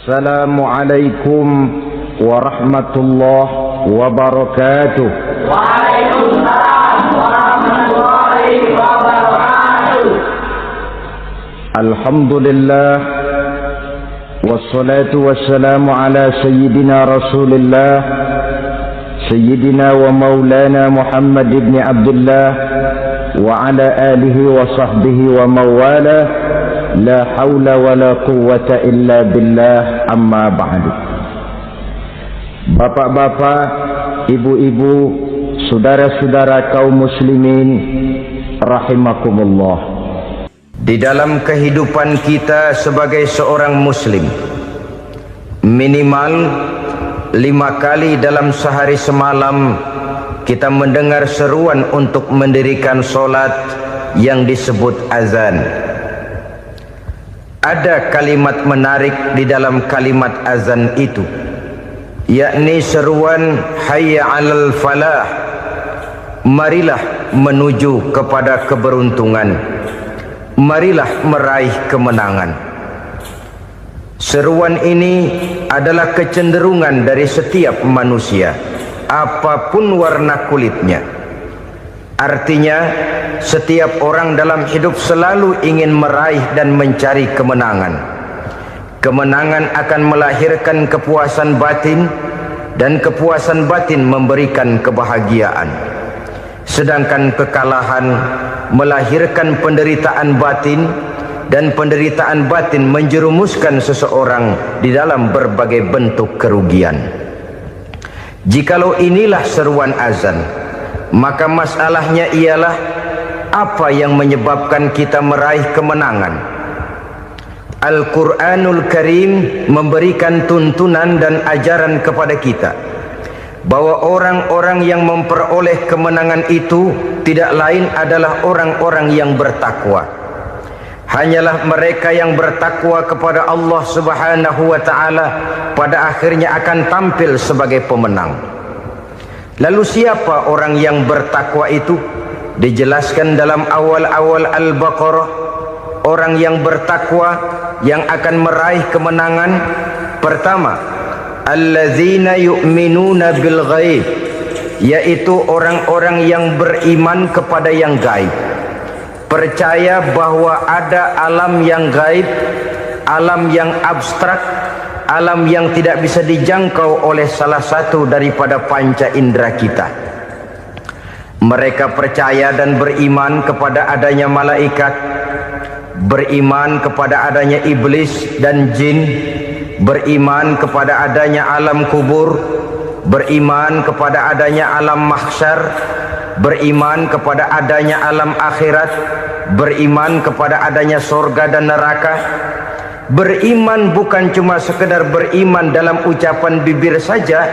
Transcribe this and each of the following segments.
Assalamualaikum warahmatullahi wabarakatuh. Waalaikumsalam warahmatullahi wabarakatuh. Alhamdulillah wassalatu wassalamu ala sayyidina Rasulillah sayyidina wa maulana Muhammad ibn Abdullah wa ala alihi wa sahbihi wa mawala. La haula wa la quwwata illa billah, amma ba'du. Bapak-bapak, ibu-ibu, saudara-saudara kaum muslimin rahimakumullah. Di dalam kehidupan kita sebagai seorang muslim, minimal 5 kali dalam sehari semalam kita mendengar seruan untuk mendirikan solat yang disebut azan. Ada kalimat menarik di dalam kalimat azan itu, yakni seruan hayya 'alal falah, marilah menuju kepada keberuntungan, marilah meraih kemenangan. Seruan ini adalah kecenderungan dari setiap manusia, apapun warna kulitnya. Artinya, setiap orang dalam hidup selalu ingin meraih dan mencari kemenangan. Kemenangan akan melahirkan kepuasan batin, dan kepuasan batin memberikan kebahagiaan. Sedangkan kekalahan melahirkan penderitaan batin, dan penderitaan batin menjerumuskan seseorang di dalam berbagai bentuk kerugian. Jikalau inilah seruan azan, maka masalahnya ialah apa yang menyebabkan kita meraih kemenangan. Al-Quranul Karim memberikan tuntunan dan ajaran kepada kita bahwa orang-orang yang memperoleh kemenangan itu tidak lain adalah orang-orang yang bertakwa. Hanyalah mereka yang bertakwa kepada Allah Subhanahu wa ta'ala pada akhirnya akan tampil sebagai pemenang. Lalu siapa orang yang bertakwa itu? Dijelaskan dalam awal-awal Al-Baqarah, orang yang bertakwa yang akan meraih kemenangan. Pertama, allazina yu'minuna bil ghaib, yaitu orang-orang yang beriman kepada yang gaib, percaya bahwa ada alam yang gaib, alam yang abstrak, alam yang tidak bisa dijangkau oleh salah satu daripada panca indera kita. Mereka percaya dan beriman kepada adanya malaikat, beriman kepada adanya iblis dan jin, beriman kepada adanya alam kubur, beriman kepada adanya alam mahsyar, beriman kepada adanya alam akhirat, beriman kepada adanya surga dan neraka. Beriman bukan cuma sekedar beriman dalam ucapan bibir saja,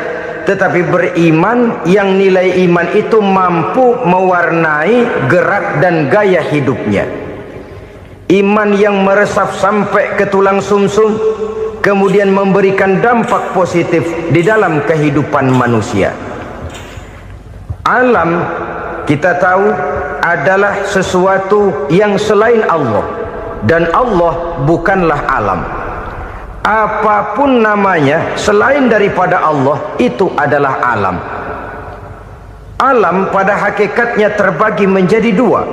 tetapi beriman yang nilai iman itu mampu mewarnai gerak dan gaya hidupnya. Iman yang meresap sampai ke tulang sumsum, kemudian memberikan dampak positif di dalam kehidupan manusia. Alam, kita tahu, adalah sesuatu yang selain Allah, dan Allah bukanlah alam. Apapun namanya selain daripada Allah, itu adalah alam. Alam pada hakikatnya terbagi menjadi dua.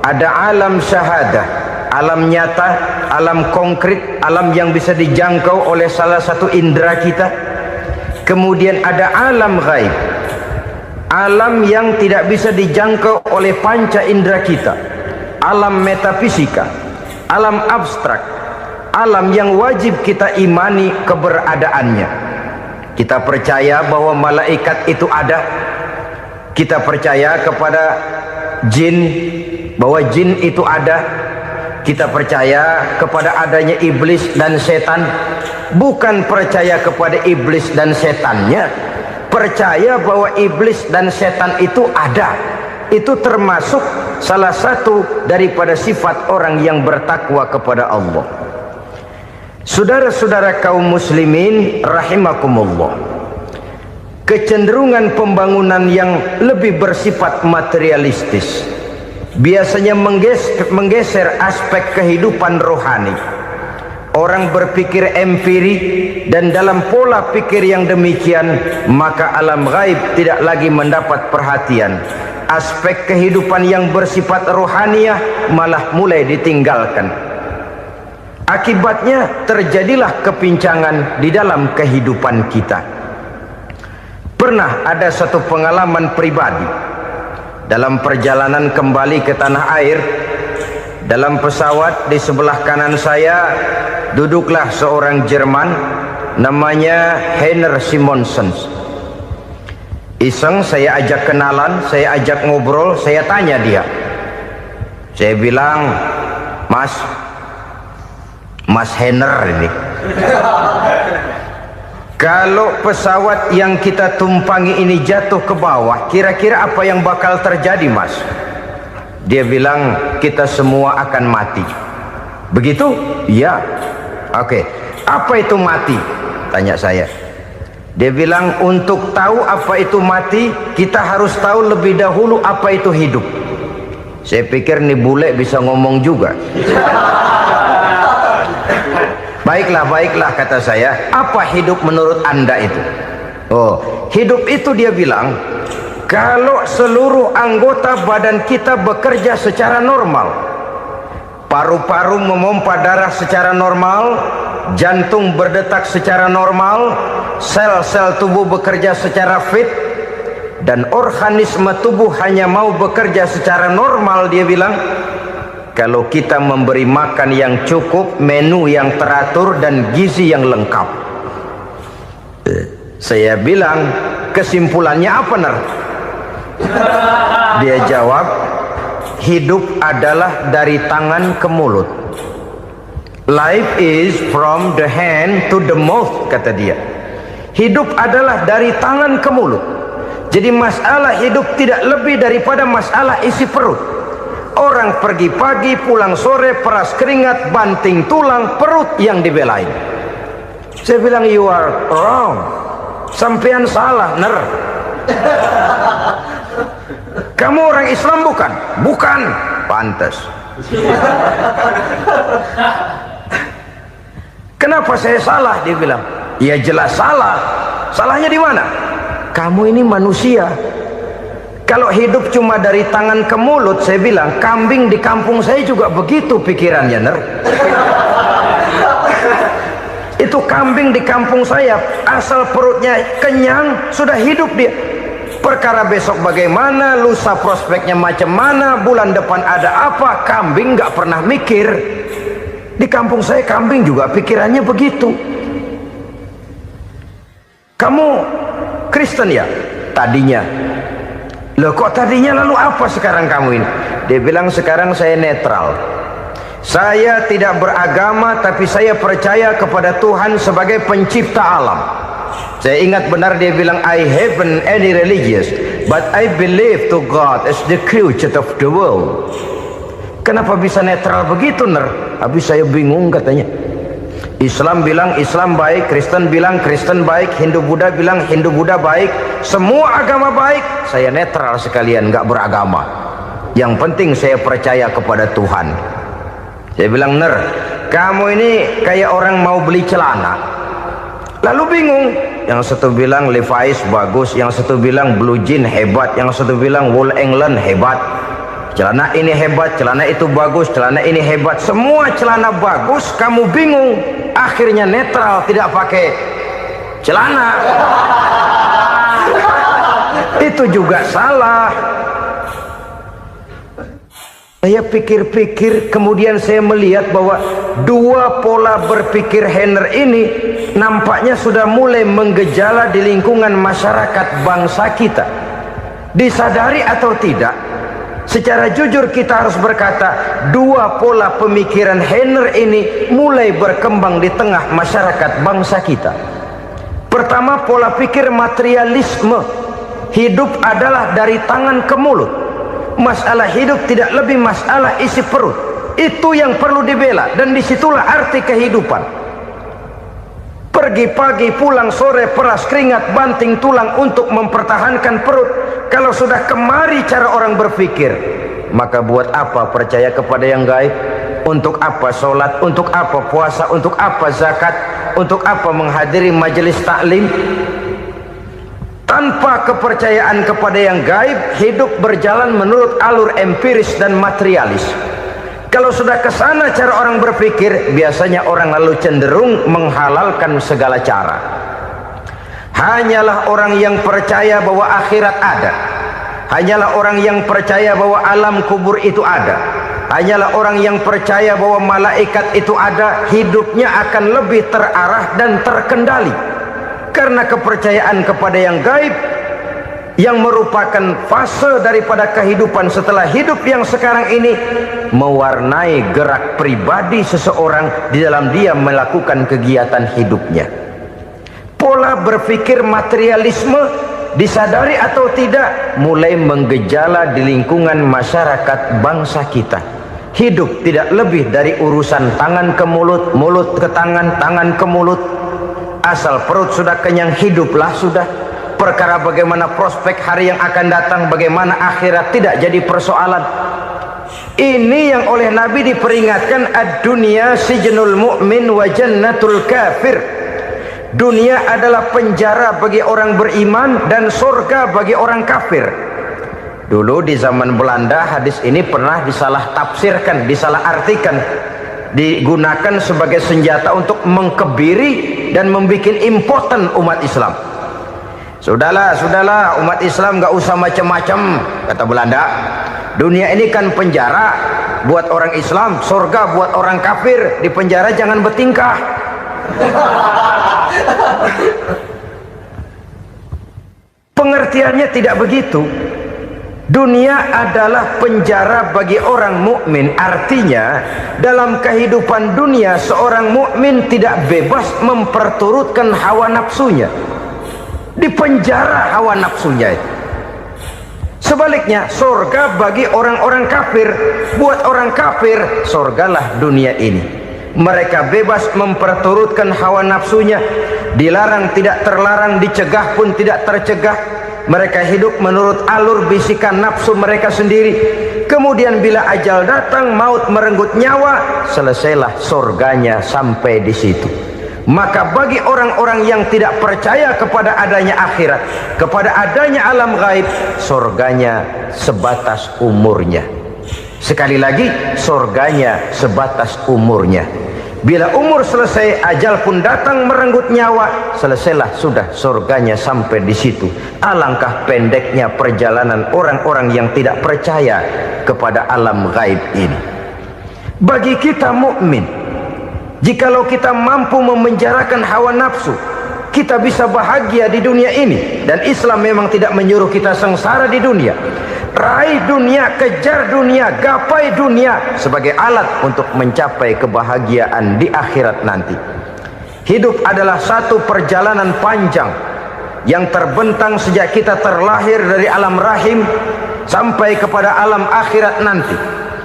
Ada alam syahadah, alam nyata, alam konkret, alam yang bisa dijangkau oleh salah satu indera kita. Kemudian ada alam ghaib, alam yang tidak bisa dijangkau oleh panca indera kita, alam metafisika, alam abstrak, alam yang wajib kita imani keberadaannya. Kita percaya bahwa malaikat itu ada. Kita percaya kepada jin, bahwa jin itu ada. Kita percaya kepada adanya iblis dan setan. Bukan percaya kepada iblis dan setannya, percaya bahwa iblis dan setan itu ada. Itu termasuk salah satu daripada sifat orang yang bertakwa kepada Allah. Saudara-saudara kaum muslimin rahimakumullah, kecenderungan pembangunan yang lebih bersifat materialistis biasanya menggeser aspek kehidupan rohani. orang berpikir empiri, dan dalam pola pikir yang demikian, maka alam gaib tidak lagi mendapat perhatian. Aspek kehidupan yang bersifat rohaniah malah mulai ditinggalkan. Akibatnya terjadilah kepincangan di dalam kehidupan kita. Pernah ada satu pengalaman pribadi dalam perjalanan kembali ke tanah air. Dalam pesawat di sebelah kanan saya duduklah seorang Jerman, namanya Heiner Simonsen. Iseng saya ajak kenalan, saya ajak ngobrol, saya tanya dia. Saya bilang, Mas Heiner ini, kalau pesawat yang kita tumpangi ini jatuh ke bawah, kira-kira apa yang bakal terjadi, Mas? Dia bilang, kita semua akan mati. Begitu? Ya. Oke. Apa itu mati? Tanya saya. Dia bilang, untuk tahu apa itu mati, kita harus tahu lebih dahulu apa itu hidup. Saya pikir nih bule bisa ngomong juga. Baiklah kata saya. Apa hidup menurut Anda itu? Oh, hidup itu dia bilang, kalau seluruh anggota badan kita bekerja secara normal, paru-paru memompa darah secara normal, jantung berdetak secara normal, sel-sel tubuh bekerja secara fit, dan organisme tubuh hanya mau bekerja secara normal, dia bilang, kalau kita memberi makan yang cukup, menu yang teratur, dan gizi yang lengkap. Saya bilang, kesimpulannya apa, Ner? Dia jawab, hidup adalah dari tangan ke mulut. Life is from the hand to the mouth, kata dia. Hidup adalah dari tangan ke mulut. Jadi masalah hidup tidak lebih daripada masalah isi perut. Orang pergi pagi, pulang sore, peras keringat, banting tulang, perut yang dibelain. Saya bilang, you are wrong. Sampean salah, Ner. Kamu orang Islam bukan? Bukan. Pantas. Kenapa saya salah? Dia bilang, ya jelas salah. Salahnya di mana? Kamu ini manusia. Kalau hidup cuma dari tangan ke mulut, saya bilang, kambing di kampung saya juga begitu pikirannya, Ner. Itu kambing di kampung saya, asal perutnya kenyang, sudah hidup dia. Perkara besok bagaimana, lusa prospeknya macam mana, bulan depan ada apa, kambing nggak pernah mikir. Di kampung saya kambing juga pikirannya begitu. Kamu Kristen ya? Tadinya. Loh kok tadinya, lalu apa sekarang kamu ini? Dia bilang, sekarang saya netral. Saya tidak beragama, tapi saya percaya kepada Tuhan sebagai pencipta alam. Saya ingat benar dia bilang, I haven't any religious, but I believe to God as the creator of the world. Kenapa bisa netral begitu, Ner? Habis saya bingung katanya. Islam bilang Islam baik, Kristen bilang Kristen baik, Hindu Buddha bilang Hindu Buddha baik, semua agama baik. Saya netral sekalian, nggak beragama. Yang penting saya percaya kepada Tuhan. Saya bilang, Ner, kamu ini kayak orang mau beli celana, lalu bingung. Yang satu bilang Levi's bagus, yang satu bilang Blue Jean hebat, yang satu bilang Wool England hebat. Celana ini hebat, celana itu bagus, celana ini hebat. Semua celana bagus, kamu bingung. Akhirnya netral, tidak pakai celana. Itu juga salah. Saya pikir-pikir, kemudian saya melihat bahwa dua pola berpikir Heiner ini nampaknya sudah mulai menggejala di lingkungan masyarakat bangsa kita. Disadari atau tidak, secara jujur kita harus berkata, dua pola pemikiran Heiner ini mulai berkembang di tengah masyarakat bangsa kita. Pertama, pola pikir materialisme. Hidup adalah dari tangan ke mulut. Masalah hidup tidak lebih masalah isi perut. Itu yang perlu dibela, dan disitulah arti kehidupan. Pergi pagi, pulang sore, peras keringat, banting tulang untuk mempertahankan perut. Kalau sudah kemari cara orang berpikir, maka buat apa percaya kepada yang gaib? Untuk apa sholat? Untuk apa puasa? Untuk apa zakat? Untuk apa menghadiri majelis taklim? Tanpa kepercayaan kepada yang gaib, hidup berjalan menurut alur empiris dan materialis. Kalau sudah ke sana cara orang berpikir, biasanya orang lalu cenderung menghalalkan segala cara. Hanyalah orang yang percaya bahwa akhirat ada, hanyalah orang yang percaya bahwa alam kubur itu ada, hanyalah orang yang percaya bahwa malaikat itu ada, hidupnya akan lebih terarah dan terkendali. Karena kepercayaan kepada yang gaib, yang merupakan fase daripada kehidupan setelah hidup yang sekarang ini, mewarnai gerak pribadi seseorang di dalam dia melakukan kegiatan hidupnya. Pola berpikir materialisme, disadari atau tidak, mulai menggejala di lingkungan masyarakat bangsa kita. Hidup tidak lebih dari urusan tangan ke mulut, mulut ke tangan, tangan ke mulut. Asal perut sudah kenyang, hiduplah sudah. Perkara bagaimana prospek hari yang akan datang, bagaimana akhirat, tidak jadi persoalan. Ini yang oleh Nabi diperingatkan, ad-dunya sijnul mu'min wa jannatul kafir. Dunia adalah penjara bagi orang beriman dan surga bagi orang kafir. Dulu di zaman Belanda hadis ini pernah disalah tafsirkan, disalah artikan, digunakan sebagai senjata untuk mengkebiri dan membuat impoten umat Islam. Sudahlah umat Islam gak usah macam-macam, kata Belanda. Dunia ini kan penjara buat orang Islam, surga buat orang kafir. Di penjara jangan bertingkah. Pengertiannya tidak begitu. Dunia adalah penjara bagi orang mukmin. Artinya dalam kehidupan dunia seorang mukmin tidak bebas memperturutkan hawa nafsunya. Di penjara hawa nafsunya itu. Sebaliknya surga bagi orang-orang kafir. Buat orang kafir surgalah dunia ini. Mereka bebas memperturutkan hawa nafsunya. Dilarang tidak terlarang, dicegah pun tidak tercegah. Mereka hidup menurut alur bisikan nafsu mereka sendiri. Kemudian bila ajal datang, maut merenggut nyawa, selesailah surganya sampai di situ. Maka bagi orang-orang yang tidak percaya kepada adanya akhirat, kepada adanya alam gaib, surganya sebatas umurnya. Sekali lagi, surganya sebatas umurnya. Bila umur selesai, ajal pun datang merenggut nyawa, selesailah sudah surganya sampai di situ. Alangkah pendeknya perjalanan orang-orang yang tidak percaya kepada alam gaib ini. Bagi kita mukmin, jikalau kita mampu memenjarakan hawa nafsu, kita bisa bahagia di dunia ini. Dan Islam memang tidak menyuruh kita sengsara di dunia. Raih dunia, kejar dunia, gapai dunia sebagai alat untuk mencapai kebahagiaan di akhirat nanti. Hidup adalah satu perjalanan panjang yang terbentang sejak kita terlahir dari alam rahim sampai kepada alam akhirat nanti.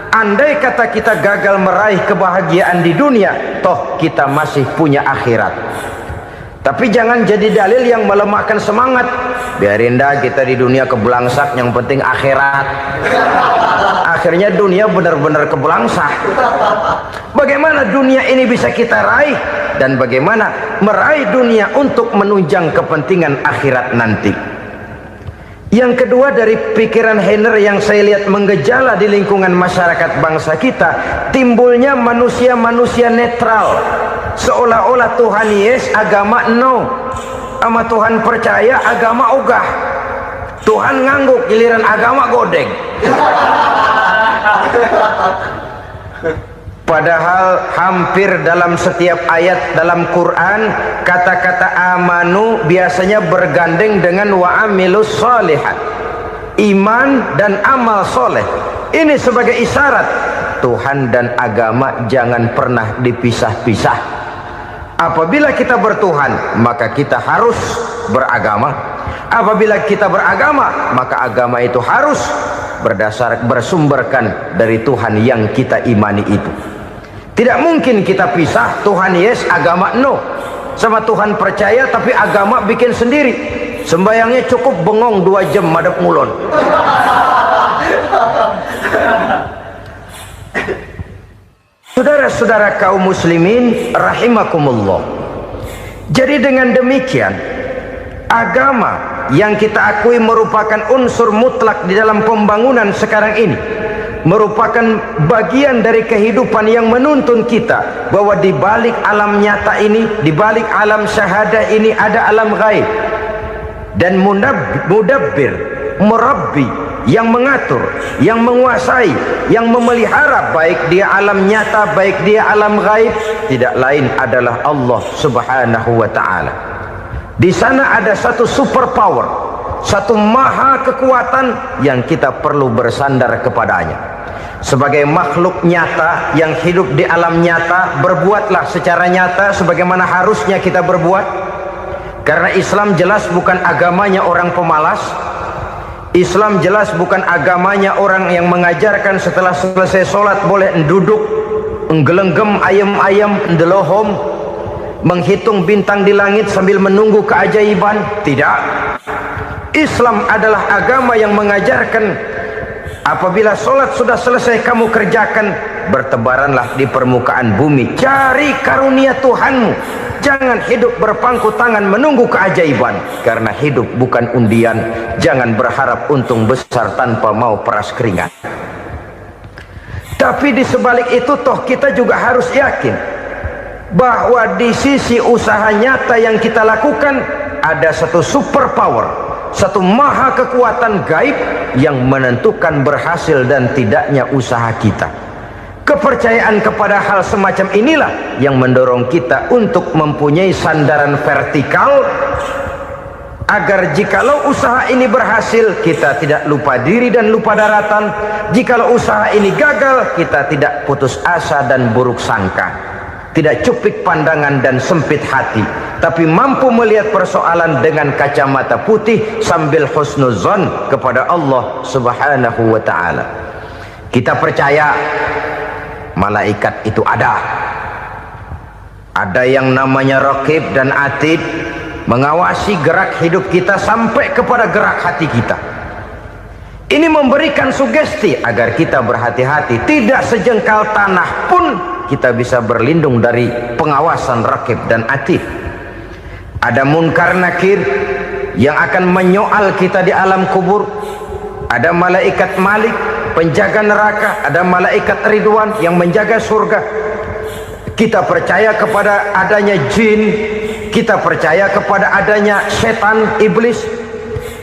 Andai kata kita gagal meraih kebahagiaan di dunia, toh kita masih punya akhirat. Tapi jangan jadi dalil yang melemahkan semangat. Biarin dah kita di dunia kebelangsak, yang penting akhirat. Akhirnya dunia benar-benar kebelangsak. Bagaimana dunia ini bisa kita raih, dan bagaimana meraih dunia untuk menunjang kepentingan akhirat nanti. Yang kedua, dari pikiran Heiner yang saya lihat menggejala di lingkungan masyarakat bangsa kita, timbulnya manusia-manusia netral. Seolah-olah Tuhan yes, agama no. Sama Tuhan percaya, agama ogah. Tuhan ngangguk, giliran agama godeng. Padahal hampir dalam setiap ayat dalam Quran, kata-kata amanu biasanya bergandeng dengan wa'amilus sholihat. Iman dan amal soleh. Ini sebagai isyarat Tuhan dan agama jangan pernah dipisah-pisah. Apabila kita bertuhan, maka kita harus beragama. Apabila kita beragama, maka agama itu harus bersumberkan dari Tuhan yang kita imani itu. Tidak mungkin kita pisah, Tuhan yes, agama no. Sama Tuhan percaya tapi agama bikin sendiri. Sembayangnya cukup bengong 2 jam madep ngulon. Saudara-saudara kaum muslimin rahimakumullah. Jadi dengan demikian, agama yang kita akui merupakan unsur mutlak di dalam pembangunan sekarang ini, merupakan bagian dari kehidupan yang menuntun kita bahwa di balik alam nyata ini, di balik alam syahadah ini ada alam gaib. Dan mudabbir, murabbi, yang mengatur, yang menguasai, yang memelihara baik dia alam nyata, baik dia alam gaib, tidak lain adalah Allah Subhanahu wa ta'ala. Di sana ada satu super power, satu maha kekuatan yang kita perlu bersandar kepadanya. Sebagai makhluk nyata yang hidup di alam nyata, berbuatlah secara nyata sebagaimana harusnya kita berbuat. Karena Islam jelas bukan agamanya orang pemalas. Islam jelas bukan agamanya orang yang mengajarkan setelah selesai sholat boleh duduk, nggelenggem ayam-ayam, ndelohom, menghitung bintang di langit sambil menunggu keajaiban. Tidak. Islam adalah agama yang mengajarkan apabila sholat sudah selesai kamu kerjakan, bertebaranlah di permukaan bumi, cari karunia Tuhanmu. Jangan hidup berpangku tangan menunggu keajaiban, karena hidup bukan undian. Jangan berharap untung besar tanpa mau peras keringat. Tapi di sebalik itu toh kita juga harus yakin bahwa di sisi usaha nyata yang kita lakukan ada satu super power, satu maha kekuatan gaib yang menentukan berhasil dan tidaknya usaha kita. Kepercayaan kepada hal semacam inilah yang mendorong kita untuk mempunyai sandaran vertikal, agar jikalau usaha ini berhasil, kita tidak lupa diri dan lupa daratan. Jikalau usaha ini gagal, kita tidak putus asa dan buruk sangka, tidak cupik pandangan dan sempit hati, tapi mampu melihat persoalan dengan kacamata putih sambil husnuzon kepada Allah Subhanahu wa ta'ala. Kita percaya malaikat itu ada yang namanya raqib dan atid, mengawasi gerak hidup kita sampai kepada gerak hati kita. Ini memberikan sugesti agar kita berhati-hati, tidak sejengkal tanah pun kita bisa berlindung dari pengawasan raqib dan atid. Ada munkar nakir yang akan menyoal kita di alam kubur. Ada malaikat Malik, penjaga neraka. Ada malaikat Ridwan yang menjaga surga. Kita percaya kepada adanya jin, kita percaya kepada adanya setan, iblis.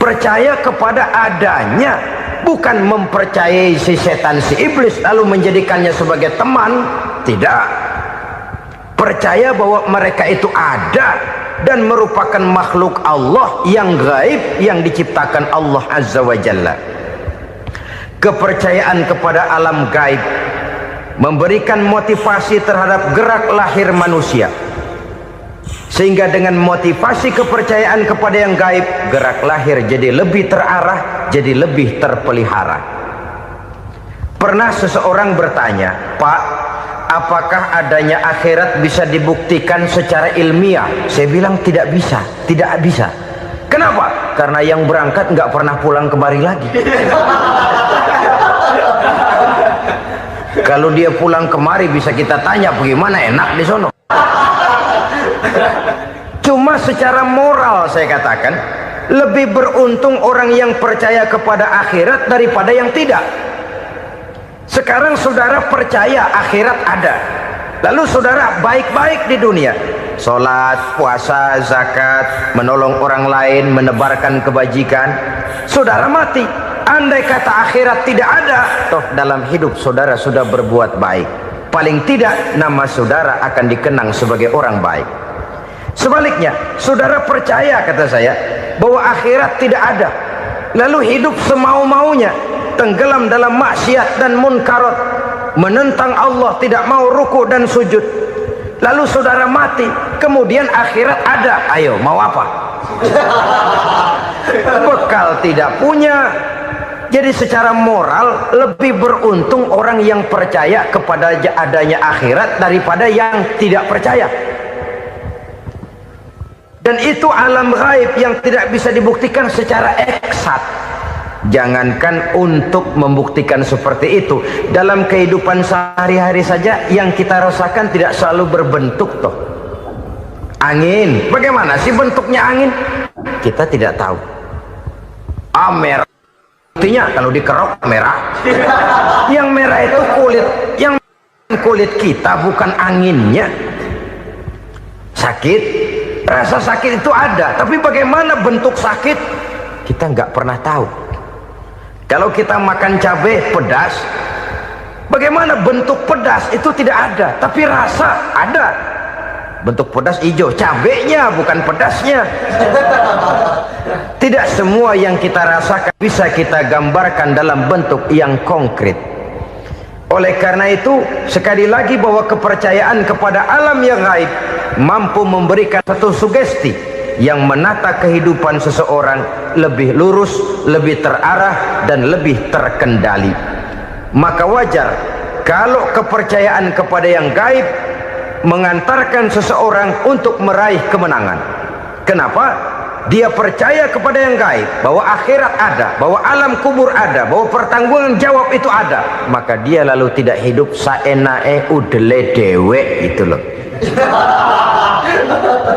Percaya kepada adanya, bukan mempercayai si setan, si iblis lalu menjadikannya sebagai teman. Tidak. Percaya bahwa mereka itu ada dan merupakan makhluk Allah yang gaib, yang diciptakan Allah Azza wa Jalla. Kepercayaan kepada alam gaib memberikan motivasi terhadap gerak lahir manusia, sehingga dengan motivasi kepercayaan kepada yang gaib, gerak lahir jadi lebih terarah, jadi lebih terpelihara. Pernah seseorang bertanya, "Pak, apakah adanya akhirat bisa dibuktikan secara ilmiah?" Saya bilang tidak bisa, tidak bisa. Kenapa? Karena yang berangkat nggak pernah pulang kembali lagi. Kalau dia pulang kemari bisa kita tanya bagaimana enak di sono. Cuma secara moral saya katakan, lebih beruntung orang yang percaya kepada akhirat daripada yang tidak. Sekarang saudara percaya akhirat ada, lalu saudara baik-baik di dunia, sholat, puasa, zakat, menolong orang lain, menebarkan kebajikan. Saudara mati. Andai kata akhirat tidak ada, toh dalam hidup saudara sudah berbuat baik, paling tidak nama saudara akan dikenang sebagai orang baik. Sebaliknya, saudara percaya, kata saya, bahwa akhirat tidak ada, lalu hidup semau-maunya, tenggelam dalam maksiat dan munkarat, menentang Allah, tidak mau ruku dan sujud, lalu saudara mati, kemudian akhirat ada. Ayo, mau apa? Bekal tidak punya. Jadi secara moral lebih beruntung orang yang percaya kepada adanya akhirat daripada yang tidak percaya. Dan itu alam gaib yang tidak bisa dibuktikan secara eksat. Jangankan untuk membuktikan seperti itu, dalam kehidupan sehari-hari saja yang kita rasakan tidak selalu berbentuk toh. Angin, bagaimana sih bentuknya angin? Kita tidak tahu. Merah, buktinya kalau dikerok merah. Yang merah itu kulit, yang kulit kita bukan anginnya. Sakit, rasa sakit itu ada, tapi bagaimana bentuk sakit kita nggak pernah tahu. Kalau kita makan cabai pedas, bagaimana bentuk pedas itu tidak ada, tapi rasa ada. Bentuk pedas hijau, cabainya bukan pedasnya. Tidak semua yang kita rasakan bisa kita gambarkan dalam bentuk yang konkret. Oleh karena itu, sekali lagi bahwa kepercayaan kepada alam yang gaib mampu memberikan satu sugesti yang menata kehidupan seseorang lebih lurus, lebih terarah, dan lebih terkendali. Maka wajar kalau kepercayaan kepada yang gaib mengantarkan seseorang untuk meraih kemenangan. Kenapa? Dia percaya kepada yang gaib, bahwa akhirat ada, bahwa alam kubur ada, bahwa pertanggungan jawab itu ada. Maka dia lalu tidak hidup saenae udele dewe, itu loh.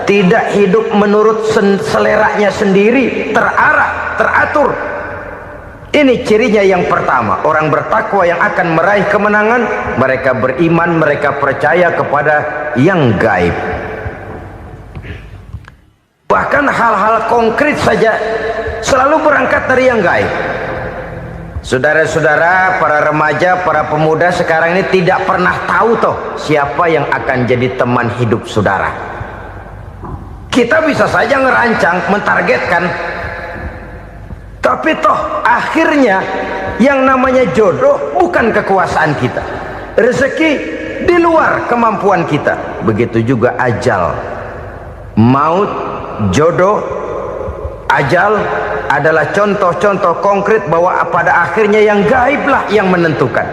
Tidak hidup menurut seleranya sendiri, terarah, teratur. Ini cirinya yang pertama. Orang bertakwa yang akan meraih kemenangan, mereka beriman, mereka percaya kepada yang gaib. Bahkan hal-hal konkret saja selalu berangkat dari yang gaib. Saudara-saudara, para remaja, para pemuda sekarang ini tidak pernah tahu toh siapa yang akan jadi teman hidup saudara. Kita bisa saja ngerancang, mentargetkan, tapi toh akhirnya yang namanya jodoh bukan kekuasaan kita. Rezeki di luar kemampuan kita. Begitu juga ajal, maut, jodoh, ajal adalah contoh-contoh konkret bahwa pada akhirnya yang gaiblah yang menentukan.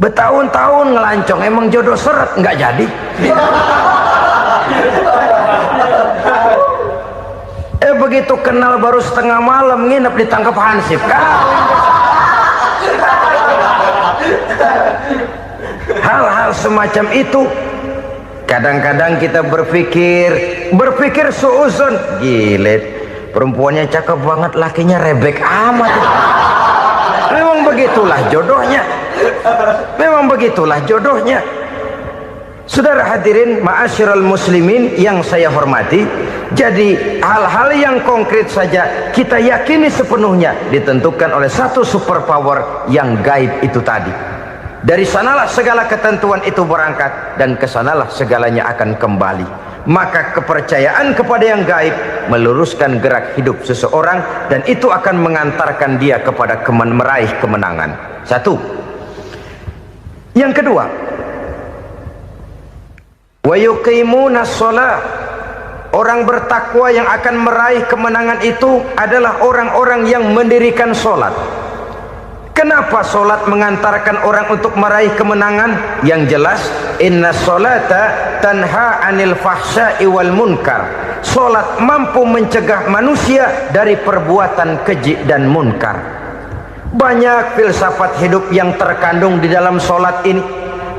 Bertahun-tahun ngelancong, emang jodoh seret nggak jadi. Begitu kenal baru setengah malam nginep ditangkap hansip kan. Hal-hal semacam itu kadang-kadang kita berpikir suuzon, gilet, perempuannya cakep banget, lakinya rebek amat. Memang begitulah jodohnya. Memang begitulah jodohnya. Saudara hadirin ma'asyiral muslimin yang saya hormati, jadi hal-hal yang konkret saja kita yakini sepenuhnya ditentukan oleh satu superpower yang gaib itu tadi. Dari sanalah segala ketentuan itu berangkat dan kesanalah segalanya akan kembali. Maka kepercayaan kepada yang gaib meluruskan gerak hidup seseorang dan itu akan mengantarkan dia kepada meraih kemenangan. Satu. Yang kedua, wa yuqimuna shalah. Orang bertakwa yang akan meraih kemenangan itu adalah orang-orang yang mendirikan sholat. Kenapa sholat mengantarkan orang untuk meraih kemenangan? Yang jelas, inna sholata tanha anil fahsya'i wal munkar. Sholat mampu mencegah manusia dari perbuatan keji dan munkar. Banyak filsafat hidup yang terkandung di dalam sholat ini.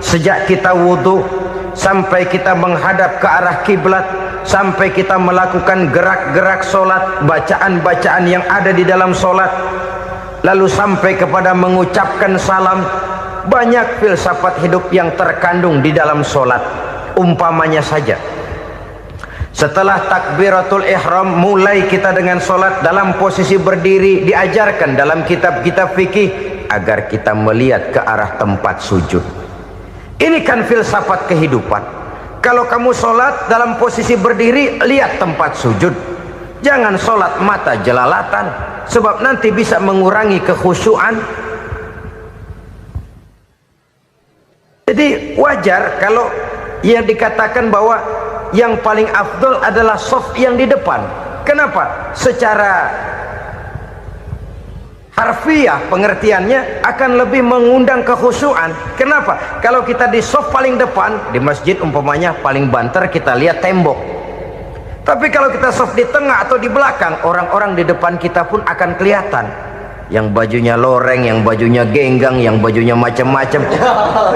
Sejak kita wudhu sampai kita menghadap ke arah kiblat, sampai kita melakukan gerak-gerak sholat, bacaan-bacaan yang ada di dalam sholat, lalu sampai kepada mengucapkan salam. Banyak filsafat hidup yang terkandung di dalam sholat. Umpamanya saja, setelah takbiratul ihram mulai kita dengan sholat dalam posisi berdiri, diajarkan dalam kitab-kitab fikih agar kita melihat ke arah tempat sujud. Ini kan filsafat kehidupan. Kalau kamu sholat dalam posisi berdiri, lihat tempat sujud. Jangan sholat mata jelalatan, sebab nanti bisa mengurangi kekhusyuan. Jadi wajar kalau yang dikatakan bahwa yang paling afdol adalah shaf yang di depan. Kenapa? Secara harfiah pengertiannya akan lebih mengundang kekhusyuan. Kenapa? Kalau kita di shaf paling depan di masjid umpamanya paling banter kita lihat tembok. Tapi kalau kita soft di tengah atau di belakang, orang-orang di depan kita pun akan kelihatan. Yang bajunya loreng, yang bajunya genggang, yang bajunya macam-macam.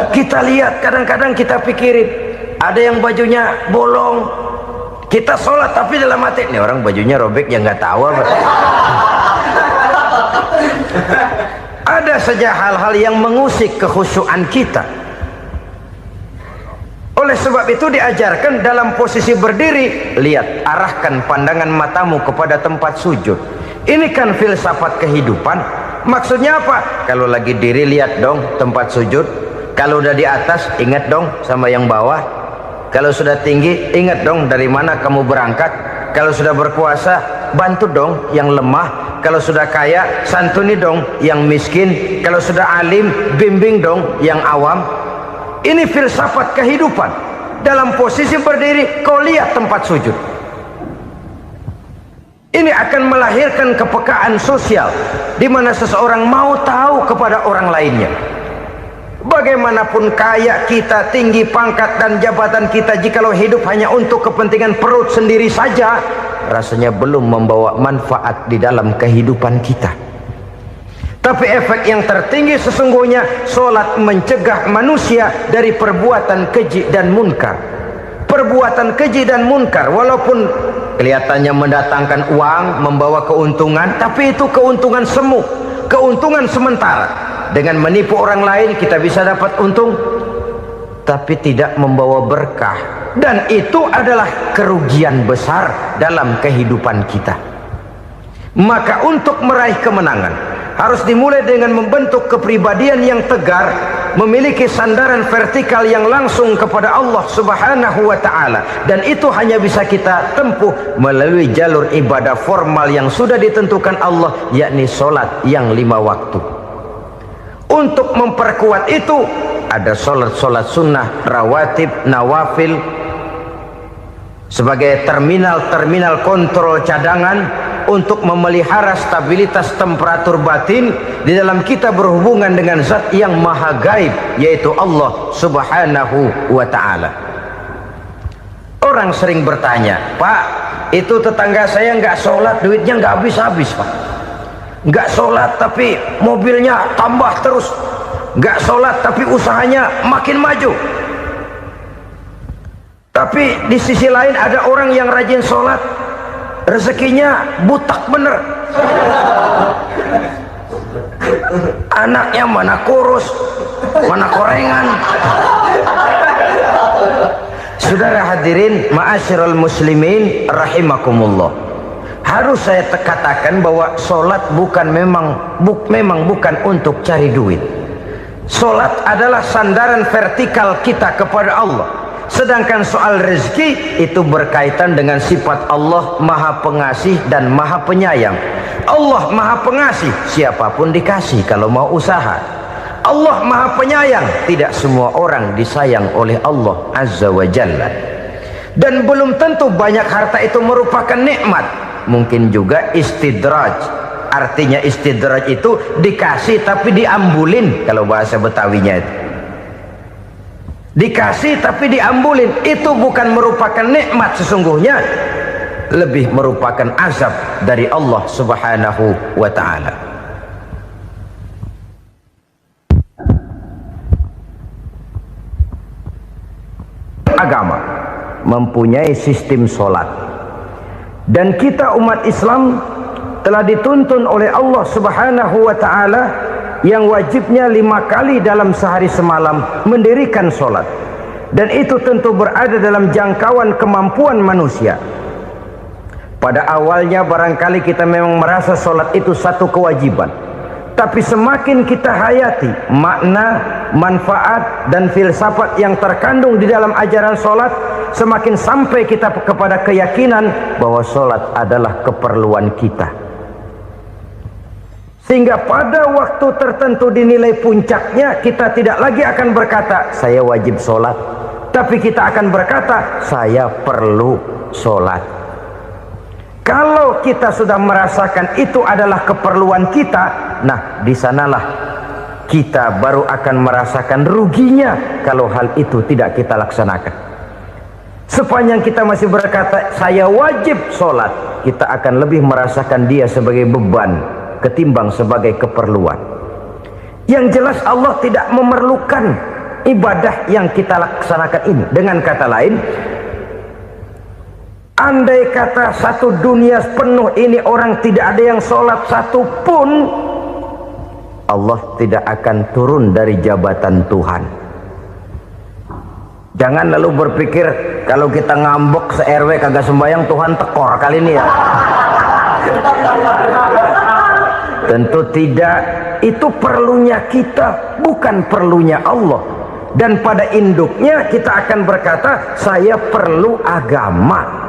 Kita lihat, kadang-kadang kita pikirin, ada yang bajunya bolong. Kita sholat tapi dalam hati, nih orang bajunya robek, yang nggak tahu apa. Ada saja hal-hal yang mengusik kekhusyuan kita. Oleh sebab itu diajarkan dalam posisi berdiri, lihat, arahkan pandangan matamu kepada tempat sujud. Ini kan filsafat kehidupan. Maksudnya apa? Kalau lagi diri, lihat dong tempat sujud. Kalau udah di atas, ingat dong sama yang bawah. Kalau sudah tinggi, ingat dong dari mana kamu berangkat. Kalau sudah berkuasa, bantu dong yang lemah. Kalau sudah kaya, santuni dong yang miskin. Kalau sudah alim, bimbing dong yang awam. Ini filsafat kehidupan. Dalam posisi berdiri, kau lihat tempat sujud. Ini akan melahirkan kepekaan sosial, di mana seseorang mau tahu kepada orang lainnya. Bagaimanapun kaya kita, tinggi pangkat dan jabatan kita, jikalau hidup hanya untuk kepentingan perut sendiri saja, rasanya belum membawa manfaat di dalam kehidupan kita. Tapi efek yang tertinggi sesungguhnya, solat mencegah manusia dari perbuatan keji dan munkar. Perbuatan keji dan munkar, walaupun kelihatannya mendatangkan uang, membawa keuntungan, tapi itu keuntungan semu, keuntungan sementara. Dengan menipu orang lain kita bisa dapat untung, tapi tidak membawa berkah. Dan itu adalah kerugian besar dalam kehidupan kita. Maka untuk meraih kemenangan, harus dimulai dengan membentuk kepribadian yang tegar, memiliki sandaran vertikal yang langsung kepada Allah Subhanahu wa ta'ala. Dan itu hanya bisa kita tempuh melalui jalur ibadah formal yang sudah ditentukan Allah, yakni solat yang 5 waktu. Untuk memperkuat itu, ada solat-solat sunnah, rawatib, nawafil, sebagai terminal-terminal kontrol cadangan untuk memelihara stabilitas temperatur batin di dalam kita berhubungan dengan zat yang maha gaib, yaitu Allah Subhanahu wa ta'ala. Orang sering bertanya, Pak, itu tetangga saya nggak sholat, duitnya nggak habis-habis, Pak. Nggak sholat tapi mobilnya tambah terus, nggak sholat tapi usahanya makin maju. Tapi di sisi lain ada orang yang rajin sholat, rezekinya butak bener. Anaknya mana kurus, mana korengan. Saudara hadirin ma'asyiral muslimin rahimakumullah, harus saya katakan bahwa solat memang bukan untuk cari duit. Solat adalah sandaran vertikal kita kepada Allah. Sedangkan soal rezeki itu berkaitan dengan sifat Allah maha pengasih dan maha penyayang. Allah maha pengasih, siapapun dikasih kalau mau usaha. Allah maha penyayang, tidak semua orang disayang oleh Allah Azza wa Jalla. Dan belum tentu banyak harta itu merupakan nikmat. Mungkin juga istidraj. Artinya istidraj itu dikasih tapi diambulin, kalau bahasa Betawinya itu. Dikasih tapi diambulin, itu bukan merupakan nikmat sesungguhnya, lebih merupakan azab dari Allah Subhanahu wa ta'ala. Agama mempunyai sistem solat, dan kita umat Islam telah dituntun oleh Allah Subhanahu wa ta'ala yang wajibnya 5 kali dalam sehari semalam mendirikan solat. Dan itu tentu berada dalam jangkauan kemampuan manusia. Pada awalnya barangkali kita memang merasa solat itu satu kewajiban, tapi semakin kita hayati makna, manfaat dan filsafat yang terkandung di dalam ajaran solat, semakin sampai kita kepada keyakinan bahwa solat adalah keperluan kita. Sehingga pada waktu tertentu dinilai puncaknya, kita tidak lagi akan berkata saya wajib sholat, tapi kita akan berkata saya perlu sholat. Kalau kita sudah merasakan itu adalah keperluan kita, nah di sanalah kita baru akan merasakan ruginya kalau hal itu tidak kita laksanakan. Sepanjang kita masih berkata saya wajib sholat, kita akan lebih merasakan dia sebagai beban ketimbang sebagai keperluan. Yang jelas Allah tidak memerlukan ibadah yang kita laksanakan ini. Dengan kata lain, andai kata satu dunia penuh ini orang tidak ada yang sholat satu pun, Allah tidak akan turun dari jabatan Tuhan. Jangan lalu berpikir kalau kita ngambek se-RW kagak sembahyang Tuhan tekor kali ini ya. Tentu tidak. Itu perlunya kita, bukan perlunya Allah. Dan pada induknya kita akan berkata saya perlu agama.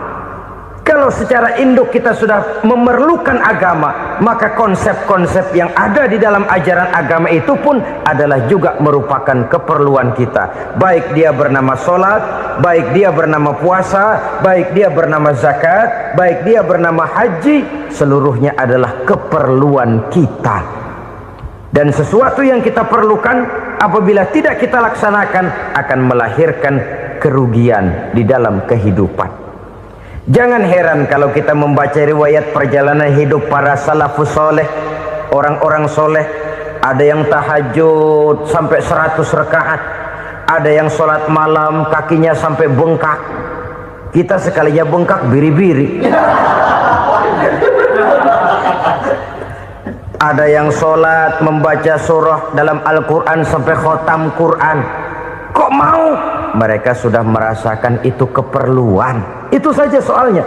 Kalau secara induk kita sudah memerlukan agama, maka konsep-konsep yang ada di dalam ajaran agama itu pun adalah juga merupakan keperluan kita. Baik dia bernama sholat, baik dia bernama puasa, baik dia bernama zakat, baik dia bernama haji, seluruhnya adalah keperluan kita. Dan sesuatu yang kita perlukan apabila tidak kita laksanakan akan melahirkan kerugian di dalam kehidupan. Jangan heran kalau kita membaca riwayat perjalanan hidup para salafus soleh, orang-orang soleh. Ada yang tahajud sampai 100 rakaat, ada yang sholat malam kakinya sampai bengkak. Kita sekalinya bengkak biri-biri. Ada yang sholat membaca surah dalam Al-Quran sampai khotam Quran. Kok mau? Mereka sudah merasakan itu keperluan. Itu saja soalnya.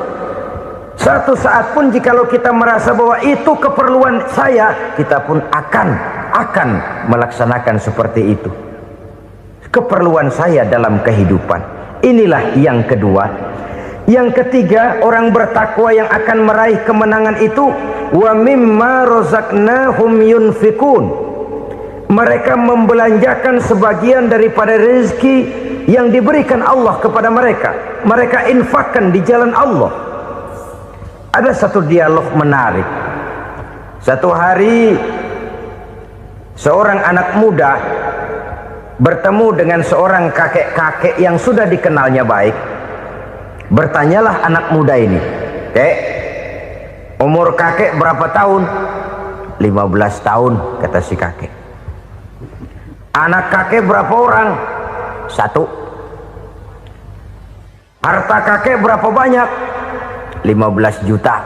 Satu saat pun jikalau kita merasa bahwa itu keperluan saya, kita pun akan melaksanakan seperti itu. Keperluan saya dalam kehidupan. Inilah yang kedua. Yang ketiga, orang bertakwa yang akan meraih kemenangan itu, wa mimma razaqnahum yunfikun. Mereka membelanjakan sebagian daripada rezeki yang diberikan Allah kepada mereka. Mereka infakkan di jalan Allah. Ada satu dialog menarik. Satu hari seorang anak muda bertemu dengan seorang kakek-kakek yang sudah dikenalnya baik. Bertanyalah anak muda ini, "Kek, umur kakek berapa tahun?" 15 tahun, kata si kakek. Anak kakek berapa orang? 1. Harta kakek berapa banyak? 15 juta.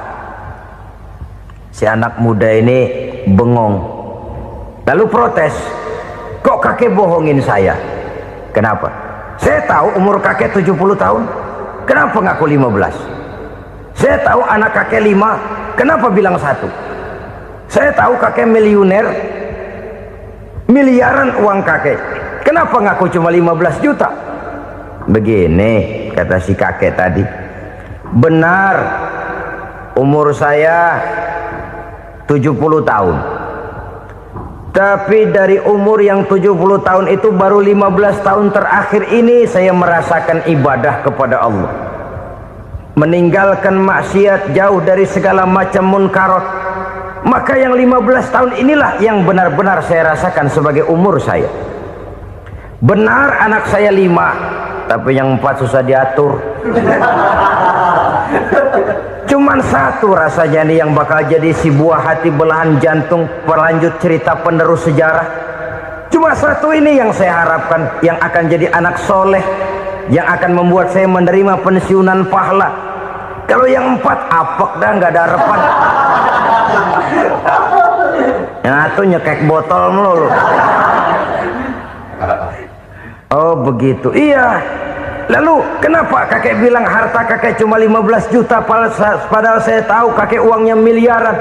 Si anak muda ini bengong. Lalu protes, "Kok kakek bohongin saya?" "Kenapa?" "Saya tahu umur kakek 70 tahun. Kenapa ngaku 15? Saya tahu anak kakek 5. Kenapa bilang 1? Saya tahu kakek miliuner, miliaran uang kakek. Kenapa ngaku cuma 15 juta? Begini, kata si kakek tadi. Benar, umur saya 70 tahun. Tapi dari umur yang 70 tahun itu baru 15 tahun terakhir ini saya merasakan ibadah kepada Allah. Meninggalkan maksiat, jauh dari segala macam munkarat. Maka yang 15 tahun inilah yang benar-benar saya rasakan sebagai umur saya. Benar anak saya 5, tapi yang 4 susah diatur. Cuman 1 rasanya nih yang bakal jadi si buah hati belahan jantung pelanjut cerita penerus sejarah. Cuma 1 ini yang saya harapkan, yang akan jadi anak soleh, yang akan membuat saya menerima pensiunan pahala. Kalau yang 4 apek dah, nggak ada harapan. Yang 1 nyekek botol melulu. Oh begitu, iya. Lalu kenapa kakek bilang harta kakek cuma 15 juta padahal saya tahu kakek uangnya miliaran,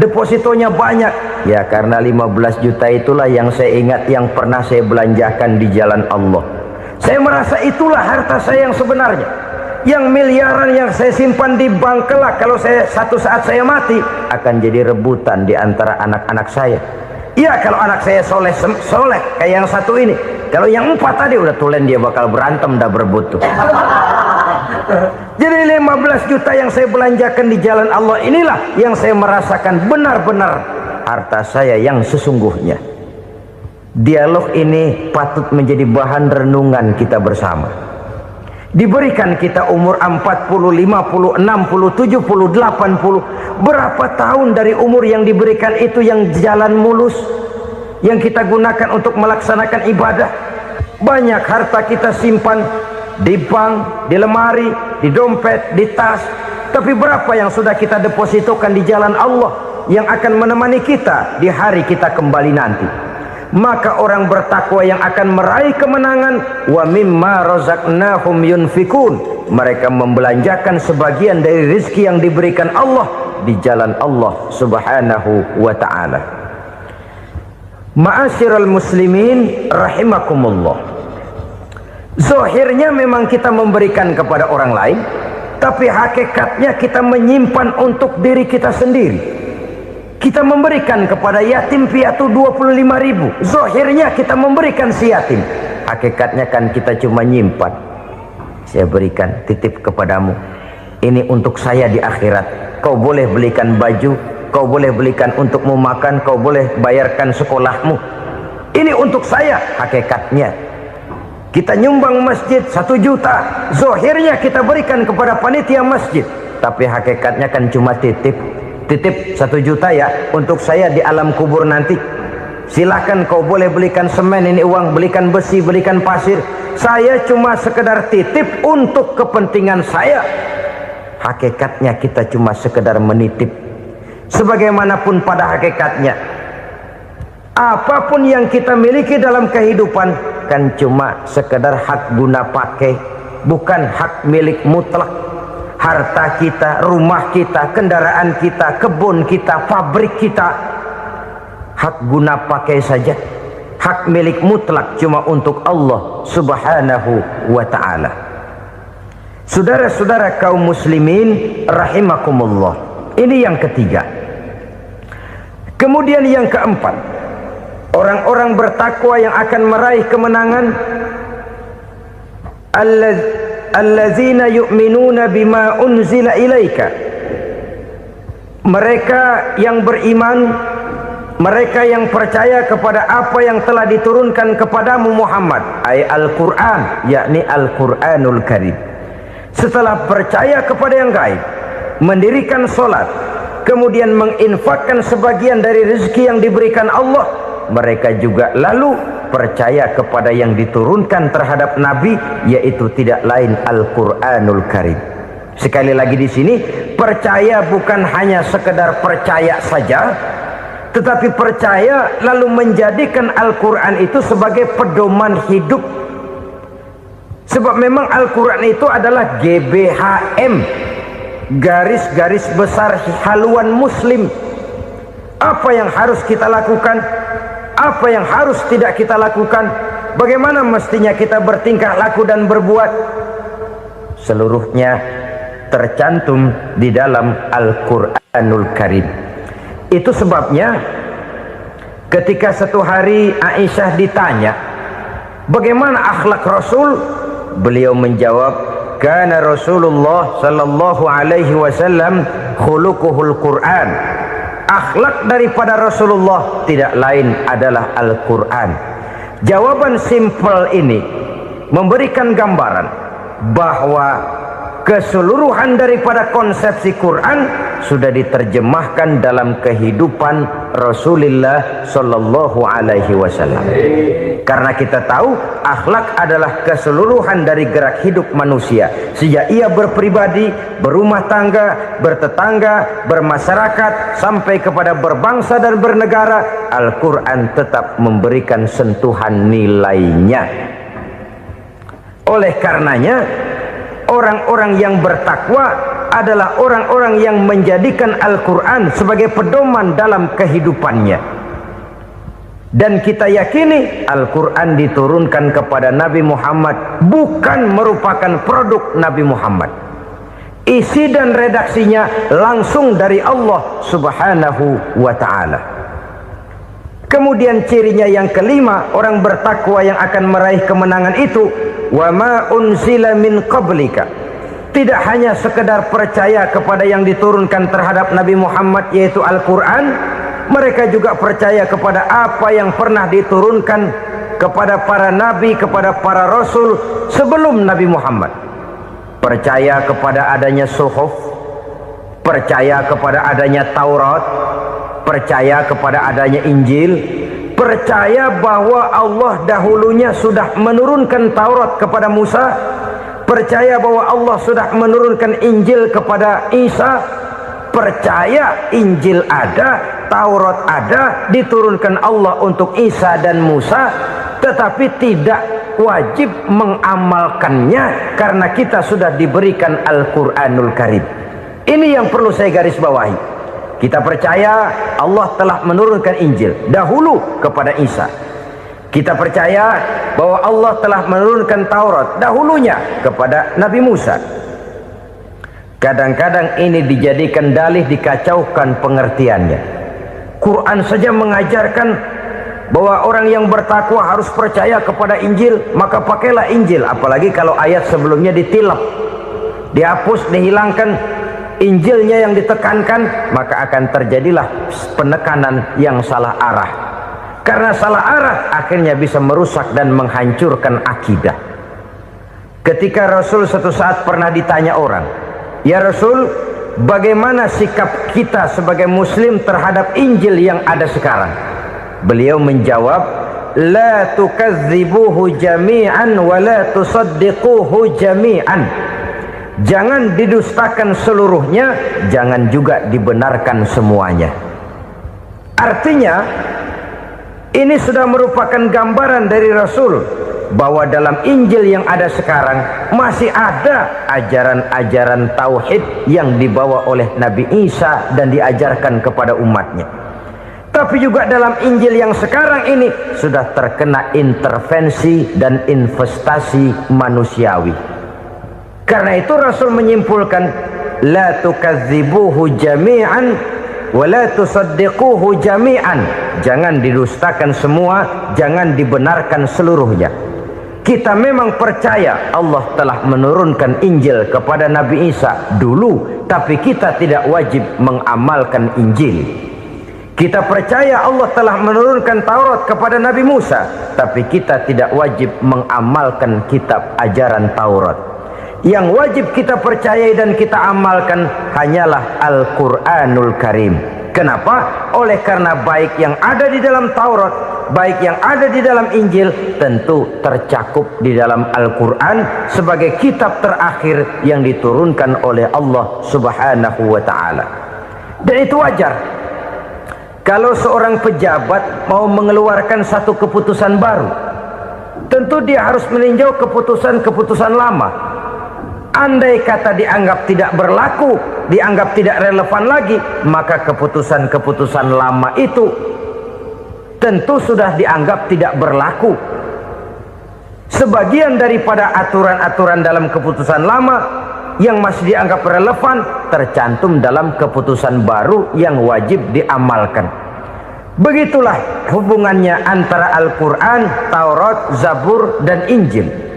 depositonya banyak? Ya karena 15 juta itulah yang saya ingat yang pernah saya belanjakan di jalan Allah. Saya merasa itulah harta saya yang sebenarnya. Yang miliaran yang saya simpan di bank kelak kalau satu saat saya mati akan jadi rebutan di antara anak-anak saya. Iya kalau anak saya soleh kayak yang 1 ini. Kalau yang 4 tadi udah tulen dia bakal berantem dah berebut tuh. Jadi 15 juta yang saya belanjakan di jalan Allah inilah yang saya merasakan benar-benar harta saya yang sesungguhnya. Dialog ini patut menjadi bahan renungan kita bersama. Diberikan kita umur 40, 50, 60, 70, 80. Berapa tahun dari umur yang diberikan itu yang jalan mulus, yang kita gunakan untuk melaksanakan ibadah? Banyak harta kita simpan di bank, di lemari, di dompet, di tas. Tapi berapa yang sudah kita depositokan di jalan Allah yang akan menemani kita di hari kita kembali nanti? Maka orang bertakwa yang akan meraih kemenangan, wa mimma razaqnahum yunfikun, mereka membelanjakan sebagian dari rezeki yang diberikan Allah di jalan Allah subhanahu wa ta'ala. Ma'asyiral muslimin rahimakumullah, zahirnya memang kita memberikan kepada orang lain, tapi hakikatnya kita menyimpan untuk diri kita sendiri. Kita memberikan kepada yatim piatu 25.000. Zahirnya kita memberikan si yatim, hakikatnya kan kita cuma nyimpan. Saya berikan, titip kepadamu, ini untuk saya di akhirat. Kau boleh belikan baju, kau boleh belikan untukmu makan, kau boleh bayarkan sekolahmu. Ini untuk saya. Hakikatnya kita nyumbang masjid 1 juta, zahirnya kita berikan kepada panitia masjid, tapi hakikatnya kan cuma titip 1 juta ya, untuk saya di alam kubur nanti. Silahkan kau boleh belikan semen, ini uang, belikan besi, belikan pasir. Saya cuma sekedar titip untuk kepentingan saya. Hakikatnya kita cuma sekedar menitip. Sebagaimanapun pada hakikatnya, apapun yang kita miliki dalam kehidupan kan cuma sekedar hak guna pakai, bukan hak milik mutlak. Harta kita, rumah kita, kendaraan kita, kebun kita, pabrik kita, hak guna pakai saja. Hak milik mutlak cuma untuk Allah subhanahu wa ta'ala. Saudara-saudara kaum muslimin rahimakumullah, ini yang ketiga. Kemudian yang keempat, orang-orang bertakwa yang akan meraih kemenangan, allazina yu'minuna bima unzila ilaika, mereka yang beriman, mereka yang percaya kepada apa yang telah diturunkan kepadamu Muhammad, ay Al-Quran, yakni Al-Quranul Karim. Setelah percaya kepada yang gaib, mendirikan solat, kemudian menginfakkan sebagian dari rezeki yang diberikan Allah, mereka juga lalu percaya kepada yang diturunkan terhadap Nabi, yaitu tidak lain Al-Quranul Karim. Sekali lagi di sini, percaya bukan hanya sekedar percaya saja, tetapi percaya lalu menjadikan Al-Quran itu sebagai pedoman hidup. Sebab memang Al-Quran itu adalah GBHM, garis-garis besar haluan muslim. Apa yang harus kita lakukan, apa yang harus tidak kita lakukan, bagaimana mestinya kita bertingkah laku dan berbuat, seluruhnya tercantum di dalam Al-Quranul Karim. Itu sebabnya ketika satu hari Aisyah ditanya bagaimana akhlak Rasul, beliau menjawab, kana Rasulullah sallallahu alaihi wasallam khuluquhul Quran. Akhlak daripada Rasulullah tidak lain adalah Al-Quran. Jawaban simpel ini memberikan gambaran bahwa keseluruhan daripada konsepsi Quran sudah diterjemahkan dalam kehidupan Rasulullah sallallahu alaihi wasallam. Karena kita tahu akhlak adalah keseluruhan dari gerak hidup manusia. Sejak ia berpribadi, berumah tangga, bertetangga, bermasyarakat, sampai kepada berbangsa dan bernegara, Al-Quran tetap memberikan sentuhan nilainya. Oleh karenanya, orang-orang yang bertakwa adalah orang-orang yang menjadikan Al-Quran sebagai pedoman dalam kehidupannya. Dan kita yakini Al-Quran diturunkan kepada Nabi Muhammad bukan merupakan produk Nabi Muhammad. Isi dan redaksinya langsung dari Allah subhanahu wa ta'ala. Kemudian cirinya yang kelima, orang bertakwa yang akan meraih kemenangan itu, wa ma unzila min qablika. Tidak hanya sekedar percaya kepada yang diturunkan terhadap Nabi Muhammad, yaitu Al-Quran, mereka juga percaya kepada apa yang pernah diturunkan kepada para nabi, kepada para rasul sebelum Nabi Muhammad. percaya kepada adanya suhuf, percaya kepada adanya Taurat, percaya kepada adanya Injil, percaya bahwa Allah dahulunya sudah menurunkan Taurat kepada Musa, percaya bahwa Allah sudah menurunkan Injil kepada Isa, percaya Injil ada, Taurat ada, diturunkan Allah untuk Isa dan Musa, tetapi tidak wajib mengamalkannya karena kita sudah diberikan Al-Quranul Karim. Ini yang perlu saya garis bawahi. Kita percaya Allah telah menurunkan Injil dahulu kepada Isa. Kita percaya bahwa Allah telah menurunkan Taurat dahulunya kepada Nabi Musa. Kadang-kadang ini dijadikan dalih, dikacaukan pengertiannya. Quran saja mengajarkan bahwa orang yang bertakwa harus percaya kepada Injil, maka pakailah Injil. Apalagi kalau ayat sebelumnya ditilap, dihapus, dihilangkan, Injilnya yang ditekankan, maka akan terjadilah penekanan yang salah arah. Karena salah arah akhirnya bisa merusak dan menghancurkan akidah. Ketika Rasul suatu saat pernah ditanya orang, "Ya Rasul, bagaimana sikap kita sebagai muslim terhadap Injil yang ada sekarang?" Beliau menjawab, "La tukadzibuhu jami'an wa la tusaddiquhu jami'an." Jangan didustakan seluruhnya, jangan juga dibenarkan semuanya. Artinya, ini sudah merupakan gambaran dari Rasul bahwa dalam Injil yang ada sekarang masih ada ajaran-ajaran tauhid yang dibawa oleh Nabi Isa dan diajarkan kepada umatnya. Tapi juga dalam Injil yang sekarang ini sudah terkena intervensi dan investasi manusiawi. Karena itu Rasul menyimpulkan, la tukadzibuhu jami'an wa la tusaddiquhu jami'an. Jangan didustakan semua, jangan dibenarkan seluruhnya. Kita memang percaya Allah telah menurunkan Injil kepada Nabi Isa dulu, tapi kita tidak wajib mengamalkan Injil. Kita percaya Allah telah menurunkan Taurat kepada Nabi Musa, tapi kita tidak wajib mengamalkan kitab ajaran Taurat. Yang wajib kita percayai dan kita amalkan hanyalah Al-Quranul Karim. Kenapa? Oleh karena baik yang ada di dalam Taurat, baik yang ada di dalam Injil, tentu tercakup di dalam Al-Quran sebagai kitab terakhir yang diturunkan oleh Allah Subhanahu wa Ta'ala. Dan itu wajar. Kalau seorang pejabat mau mengeluarkan satu keputusan baru, tentu dia harus meninjau keputusan-keputusan lama. Andai kata dianggap tidak berlaku, dianggap tidak relevan lagi, maka keputusan-keputusan lama itu tentu sudah dianggap tidak berlaku. Sebagian daripada aturan-aturan dalam keputusan lama yang masih dianggap relevan tercantum dalam keputusan baru yang wajib diamalkan. Begitulah hubungannya antara Al-Quran, Taurat, Zabur, dan Injil.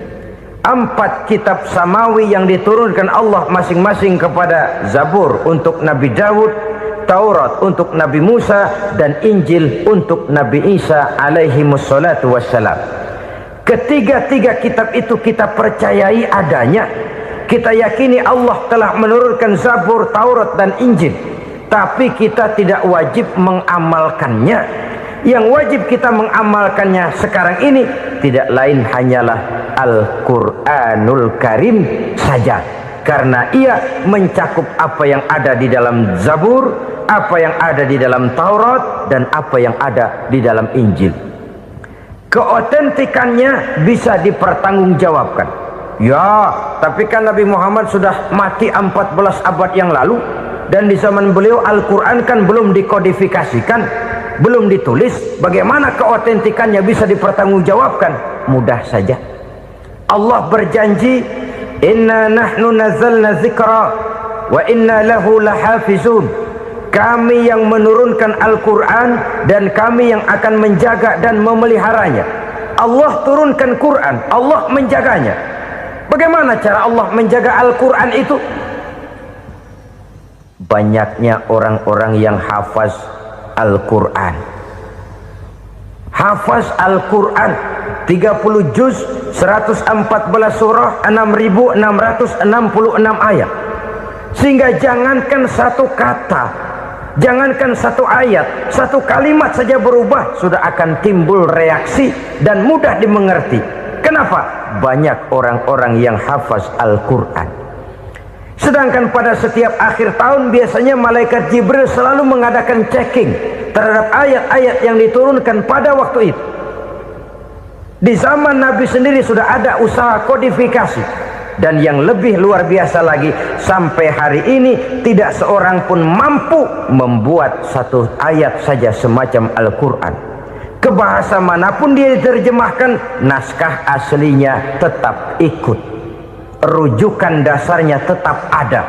4 kitab samawi yang diturunkan Allah masing-masing kepada Zabur untuk Nabi Daud, Taurat untuk Nabi Musa, dan Injil untuk Nabi Isa alaihi wassalatu wassalam. Ketiga-tiga kitab itu kita percayai adanya. Kita yakini Allah telah menurunkan Zabur, Taurat, dan Injil, tapi kita tidak wajib mengamalkannya. Yang wajib kita mengamalkannya sekarang ini tidak lain hanyalah Al-Quranul Karim saja, karena ia mencakup apa yang ada di dalam Zabur, apa yang ada di dalam Taurat, dan apa yang ada di dalam Injil. Keotentikannya bisa dipertanggungjawabkan. Ya, tapi kan Nabi Muhammad sudah mati 14 abad yang lalu, dan di zaman beliau Al-Quran kan belum dikodifikasikan, belum ditulis. Bagaimana keotentikannya bisa dipertanggungjawabkan? Mudah saja. Allah berjanji, inna nahnu nazzalna dzikra wa inna lahu lahafizun. Kami yang menurunkan Al-Quran dan kami yang akan menjaga dan memeliharanya. Allah turunkan Quran, Allah menjaganya. Bagaimana cara Allah menjaga Al-Quran itu? Banyaknya orang-orang yang hafaz Al-Quran. hafaz Al-Quran 30 juz 114 surah 6666 ayat, sehingga jangankan satu kata, jangankan satu ayat, satu kalimat saja berubah sudah akan timbul reaksi dan mudah dimengerti. Kenapa? Banyak orang-orang yang hafaz Al-Quran. Sedangkan pada setiap akhir tahun biasanya malaikat Jibril selalu mengadakan checking terhadap ayat-ayat yang diturunkan pada waktu itu. Di zaman Nabi sendiri sudah ada usaha kodifikasi. Dan yang lebih luar biasa lagi, sampai hari ini tidak seorang pun mampu membuat satu ayat saja semacam Al-Quran. Ke bahasa manapun dia diterjemahkan, naskah aslinya tetap ikut, rujukan dasarnya tetap ada.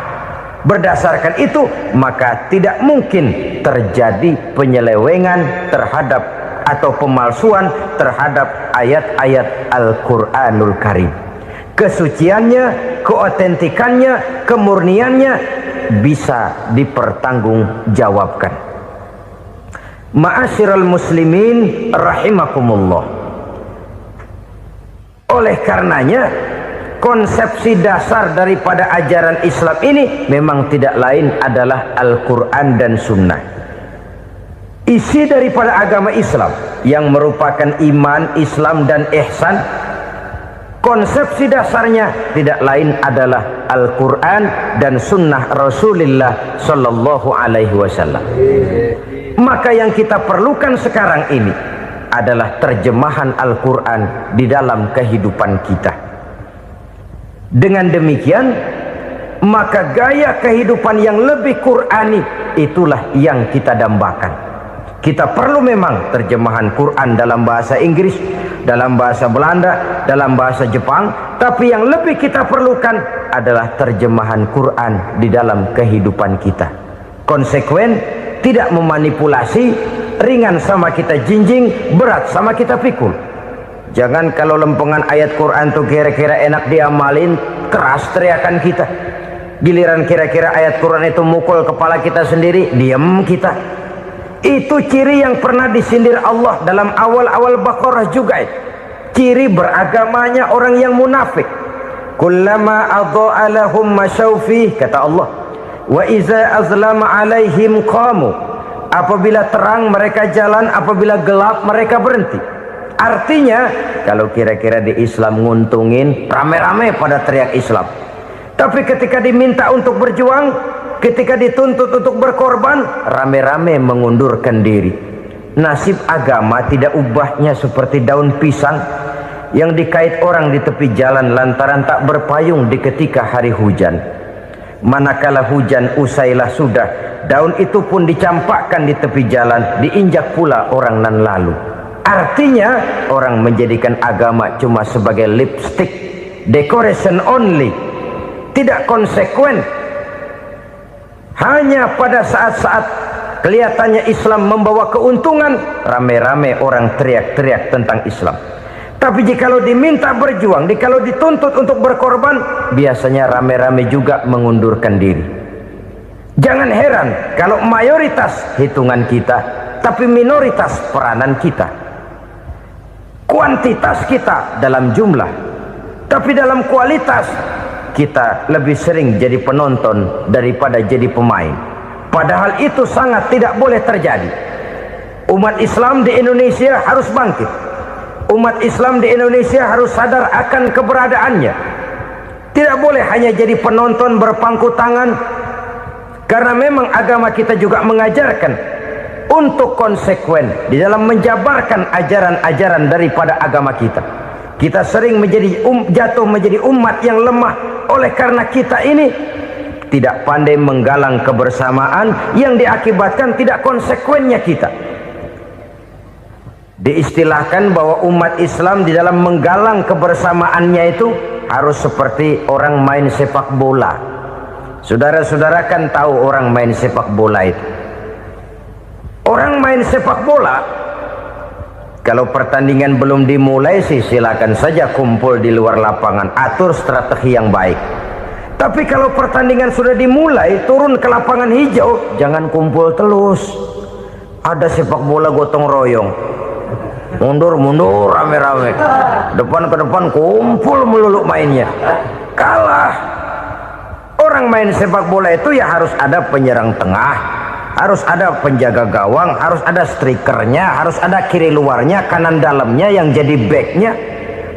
Berdasarkan itu maka tidak mungkin terjadi penyelewengan terhadap atau pemalsuan terhadap ayat-ayat Al-Quranul Karim. Kesuciannya, keotentikannya, kemurniannya bisa dipertanggungjawabkan. Ma'asyiral muslimin rahimakumullah. Oleh karenanya, konsepsi dasar daripada ajaran Islam ini memang tidak lain adalah Al-Quran dan Sunnah. Isi daripada agama Islam yang merupakan iman, Islam dan ihsan, konsepsi dasarnya tidak lain adalah Al-Quran dan Sunnah Rasulullah Sallallahu Alaihi Wasallam. Maka yang kita perlukan sekarang ini adalah terjemahan Al-Quran di dalam kehidupan kita. Dengan demikian, maka gaya kehidupan yang lebih Qurani itulah yang kita dambakan. Kita perlu memang terjemahan Quran dalam bahasa Inggris, dalam bahasa Belanda, dalam bahasa Jepang, tapi yang lebih kita perlukan adalah terjemahan Quran di dalam kehidupan kita. Konsekuen, tidak memanipulasi, ringan sama kita jinjing, berat sama kita pikul. Jangan kalau lempengan ayat Quran tuh kira-kira enak diamalin, keras teriakan kita. Giliran kira-kira ayat Quran itu mukul kepala kita sendiri, diam kita. Itu ciri yang pernah disindir Allah dalam awal-awal Baqarah juga. Ciri beragamanya orang yang munafik. Kullama adha'a lahum masyawfih, kata Allah. Wa iza azlama alaihim qamu. Apabila terang mereka jalan, apabila gelap mereka berhenti. Artinya, kalau kira-kira di Islam nguntungin, rame-rame pada teriak Islam. Tapi ketika diminta untuk berjuang, ketika dituntut untuk berkorban, rame-rame mengundurkan diri. Nasib agama tidak ubahnya seperti daun pisang yang dikait orang di tepi jalan lantaran tak berpayung di ketika hari hujan. Manakala hujan usailah sudah, daun itu pun dicampakkan di tepi jalan, diinjak pula orang nan lalu. Artinya orang menjadikan agama cuma sebagai lipstick, decoration only, tidak konsekuen. Hanya pada saat-saat kelihatannya Islam membawa keuntungan, rame-rame orang teriak-teriak tentang Islam. Tapi jikalau diminta berjuang, jikalau dituntut untuk berkorban, biasanya rame-rame juga mengundurkan diri. Jangan heran kalau mayoritas hitungan kita, tapi minoritas peranan kita. Kuantitas kita dalam jumlah, tapi dalam kualitas kita lebih sering jadi penonton daripada jadi pemain. Padahal itu sangat tidak boleh terjadi. Umat Islam di Indonesia harus bangkit. Umat Islam di Indonesia harus sadar akan keberadaannya. Tidak boleh hanya jadi penonton berpangku tangan, karena memang agama kita juga mengajarkan untuk konsekuen di dalam menjabarkan ajaran-ajaran daripada agama kita. Kita sering menjadi jatuh menjadi umat yang lemah oleh karena kita ini tidak pandai menggalang kebersamaan yang diakibatkan tidak konsekuennya kita. Diistilahkan bahwa umat Islam di dalam menggalang kebersamaannya itu harus seperti orang main sepak bola. Saudara-saudara kan tahu orang main sepak bola itu. Orang main sepak bola, kalau pertandingan belum dimulai sih silakan saja kumpul di luar lapangan, atur strategi yang baik. Tapi kalau pertandingan sudah dimulai, turun ke lapangan hijau, jangan kumpul terus. Ada sepak bola gotong royong. mundur rame-rame, depan ke depan kumpul melulu mainnya. Kalah. Orang main sepak bola itu ya harus ada penyerang tengah, harus ada penjaga gawang, harus ada strikernya, harus ada kiri luarnya, kanan dalamnya yang jadi backnya.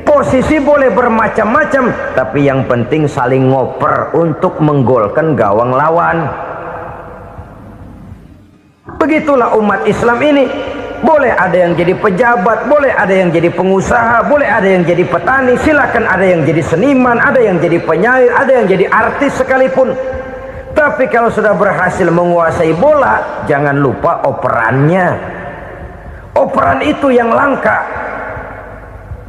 Posisi boleh bermacam-macam, tapi yang penting saling ngoper untuk menggolkan gawang lawan. Begitulah umat Islam ini. Boleh ada yang jadi pejabat, boleh ada yang jadi pengusaha, boleh ada yang jadi petani, silakan ada yang jadi seniman, ada yang jadi penyair, ada yang jadi artis sekalipun. Tapi kalau sudah berhasil menguasai bola, jangan lupa operannya. Operan itu yang langka.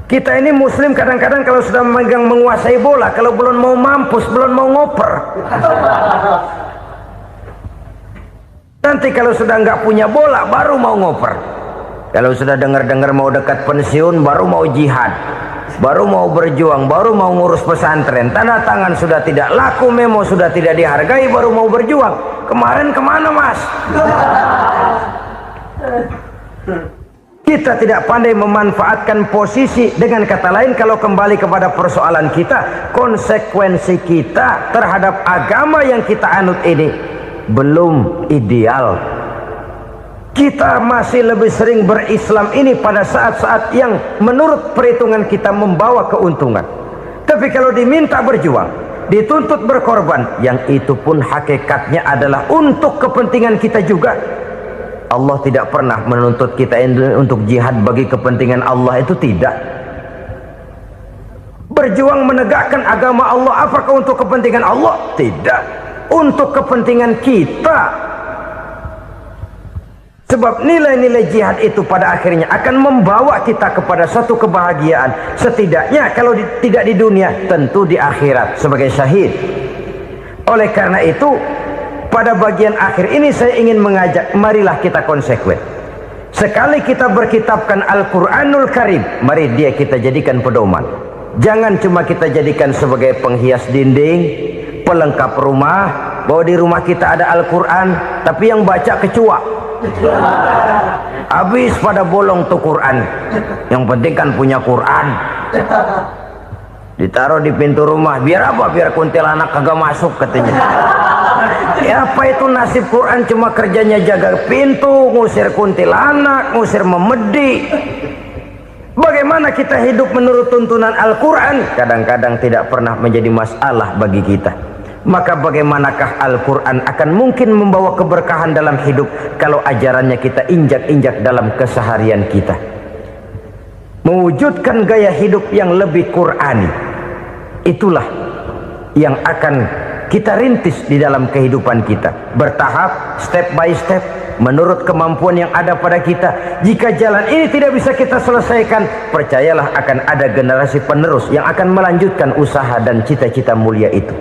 Kita ini muslim kadang-kadang kalau sudah memegang menguasai bola, kalau belum mau mampus, belum mau ngoper. Nanti kalau sudah nggak punya bola, baru mau ngoper. Kalau sudah dengar-dengar mau dekat pensiun, baru mau jihad, baru mau berjuang, baru mau ngurus pesantren. Tanda tangan sudah tidak laku, memo sudah tidak dihargai, baru mau berjuang. Kemarin kemana mas? Kita tidak pandai memanfaatkan posisi. Dengan kata lain, kalau kembali kepada persoalan kita, konsekuensi kita terhadap agama yang kita anut ini belum ideal. Kita masih lebih sering berislam ini pada saat-saat yang menurut perhitungan kita membawa keuntungan. Tapi kalau diminta berjuang, dituntut berkorban, yang itu pun hakikatnya adalah untuk kepentingan kita juga. Allah tidak pernah menuntut kita untuk jihad bagi kepentingan Allah, itu tidak. Berjuang menegakkan agama Allah, apakah untuk kepentingan Allah? Tidak. Untuk kepentingan kita. Sebab nilai-nilai jihad itu pada akhirnya akan membawa kita kepada satu kebahagiaan. Setidaknya kalau tidak di dunia, tentu di akhirat sebagai syahid. Oleh karena itu, pada bagian akhir ini saya ingin mengajak, marilah kita konsekuen. Sekali kita berkitabkan Al-Quranul Karim, mari dia kita jadikan pedoman. Jangan cuma kita jadikan sebagai penghias dinding, pelengkap rumah, bahwa di rumah kita ada Al-Quran, tapi yang baca kecoa. Habis pada bolong tuh Quran. Yang penting kan punya Quran. Ditaruh di pintu rumah, biar apa? Biar kuntilanak kagak masuk katanya. Ya apa itu nasib Quran, cuma kerjanya jaga pintu, ngusir kuntilanak, ngusir memedi. Bagaimana kita hidup menurut tuntunan Al-Quran? Kadang-kadang tidak pernah menjadi masalah bagi kita. Maka bagaimanakah Al-Quran akan mungkin membawa keberkahan dalam hidup kalau ajarannya kita injak-injak dalam keseharian kita? Mewujudkan gaya hidup yang lebih Qurani, itulah yang akan kita rintis di dalam kehidupan kita, bertahap, step by step, menurut kemampuan yang ada pada kita. Jika jalan ini tidak bisa kita selesaikan, percayalah akan ada generasi penerus yang akan melanjutkan usaha dan cita-cita mulia itu.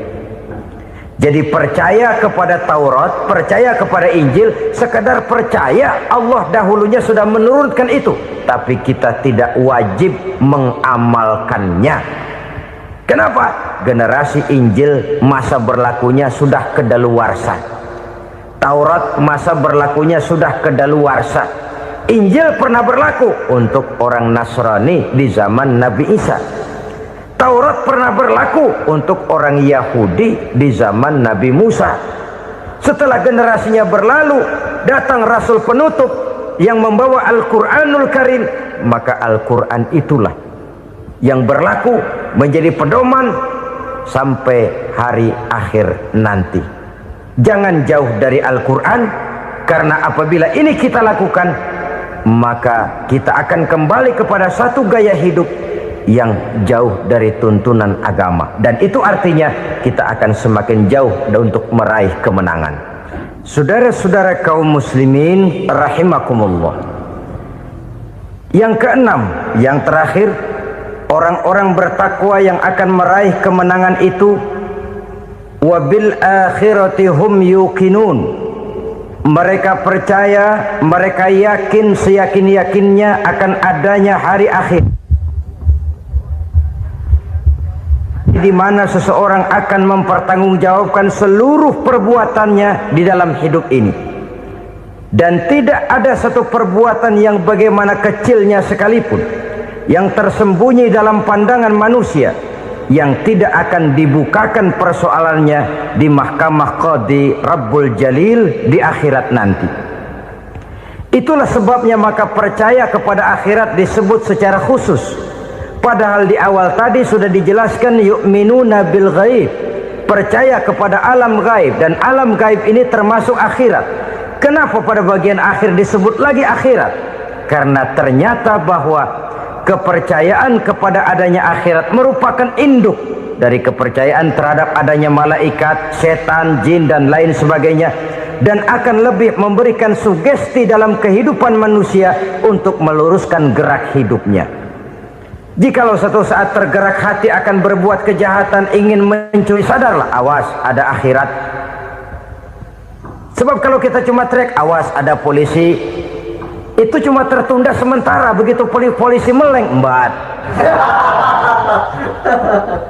Jadi percaya kepada Taurat, percaya kepada Injil, sekedar percaya Allah dahulunya sudah menurunkan itu, tapi kita tidak wajib mengamalkannya. Kenapa? Generasi Injil masa berlakunya sudah kedaluarsa. Taurat masa berlakunya sudah kedaluarsa. Injil pernah berlaku untuk orang Nasrani di zaman Nabi Isa. Taurat pernah berlaku untuk orang Yahudi di zaman Nabi Musa. Setelah generasinya berlalu, datang Rasul penutup yang membawa Al-Quranul Karim, maka Al-Quran itulah yang berlaku menjadi pedoman sampai hari akhir nanti. Jangan jauh dari Al-Quran, karena apabila ini kita lakukan, maka kita akan kembali kepada satu gaya hidup yang jauh dari tuntunan agama, dan itu artinya kita akan semakin jauh untuk meraih kemenangan. Saudara-saudara kaum muslimin rahimakumullah, yang keenam, yang terakhir, orang-orang bertakwa yang akan meraih kemenangan itu wabil akhirati hum yuqinun. Mereka percaya, mereka yakin seyakin-yakinnya akan adanya hari akhir, di mana seseorang akan mempertanggungjawabkan seluruh perbuatannya di dalam hidup ini. Dan tidak ada satu perbuatan yang bagaimana kecilnya sekalipun yang tersembunyi dalam pandangan manusia yang tidak akan dibukakan persoalannya di mahkamah Qadi Rabbul Jalil di akhirat nanti. Itulah sebabnya maka percaya kepada akhirat disebut secara khusus. Padahal di awal tadi sudah dijelaskan yu'minuna bil ghaib, percaya kepada alam gaib, dan alam gaib ini termasuk akhirat. Kenapa pada bagian akhir disebut lagi akhirat? Karena ternyata bahwa kepercayaan kepada adanya akhirat merupakan induk dari kepercayaan terhadap adanya malaikat, setan, jin dan lain sebagainya, dan akan lebih memberikan sugesti dalam kehidupan manusia untuk meluruskan gerak hidupnya. Jikalau satu saat tergerak hati akan berbuat kejahatan, ingin mencuri, sadarlah, awas ada akhirat. Sebab kalau kita cuma teriak awas ada polisi, itu cuma tertunda sementara, begitu polisi meleng embat.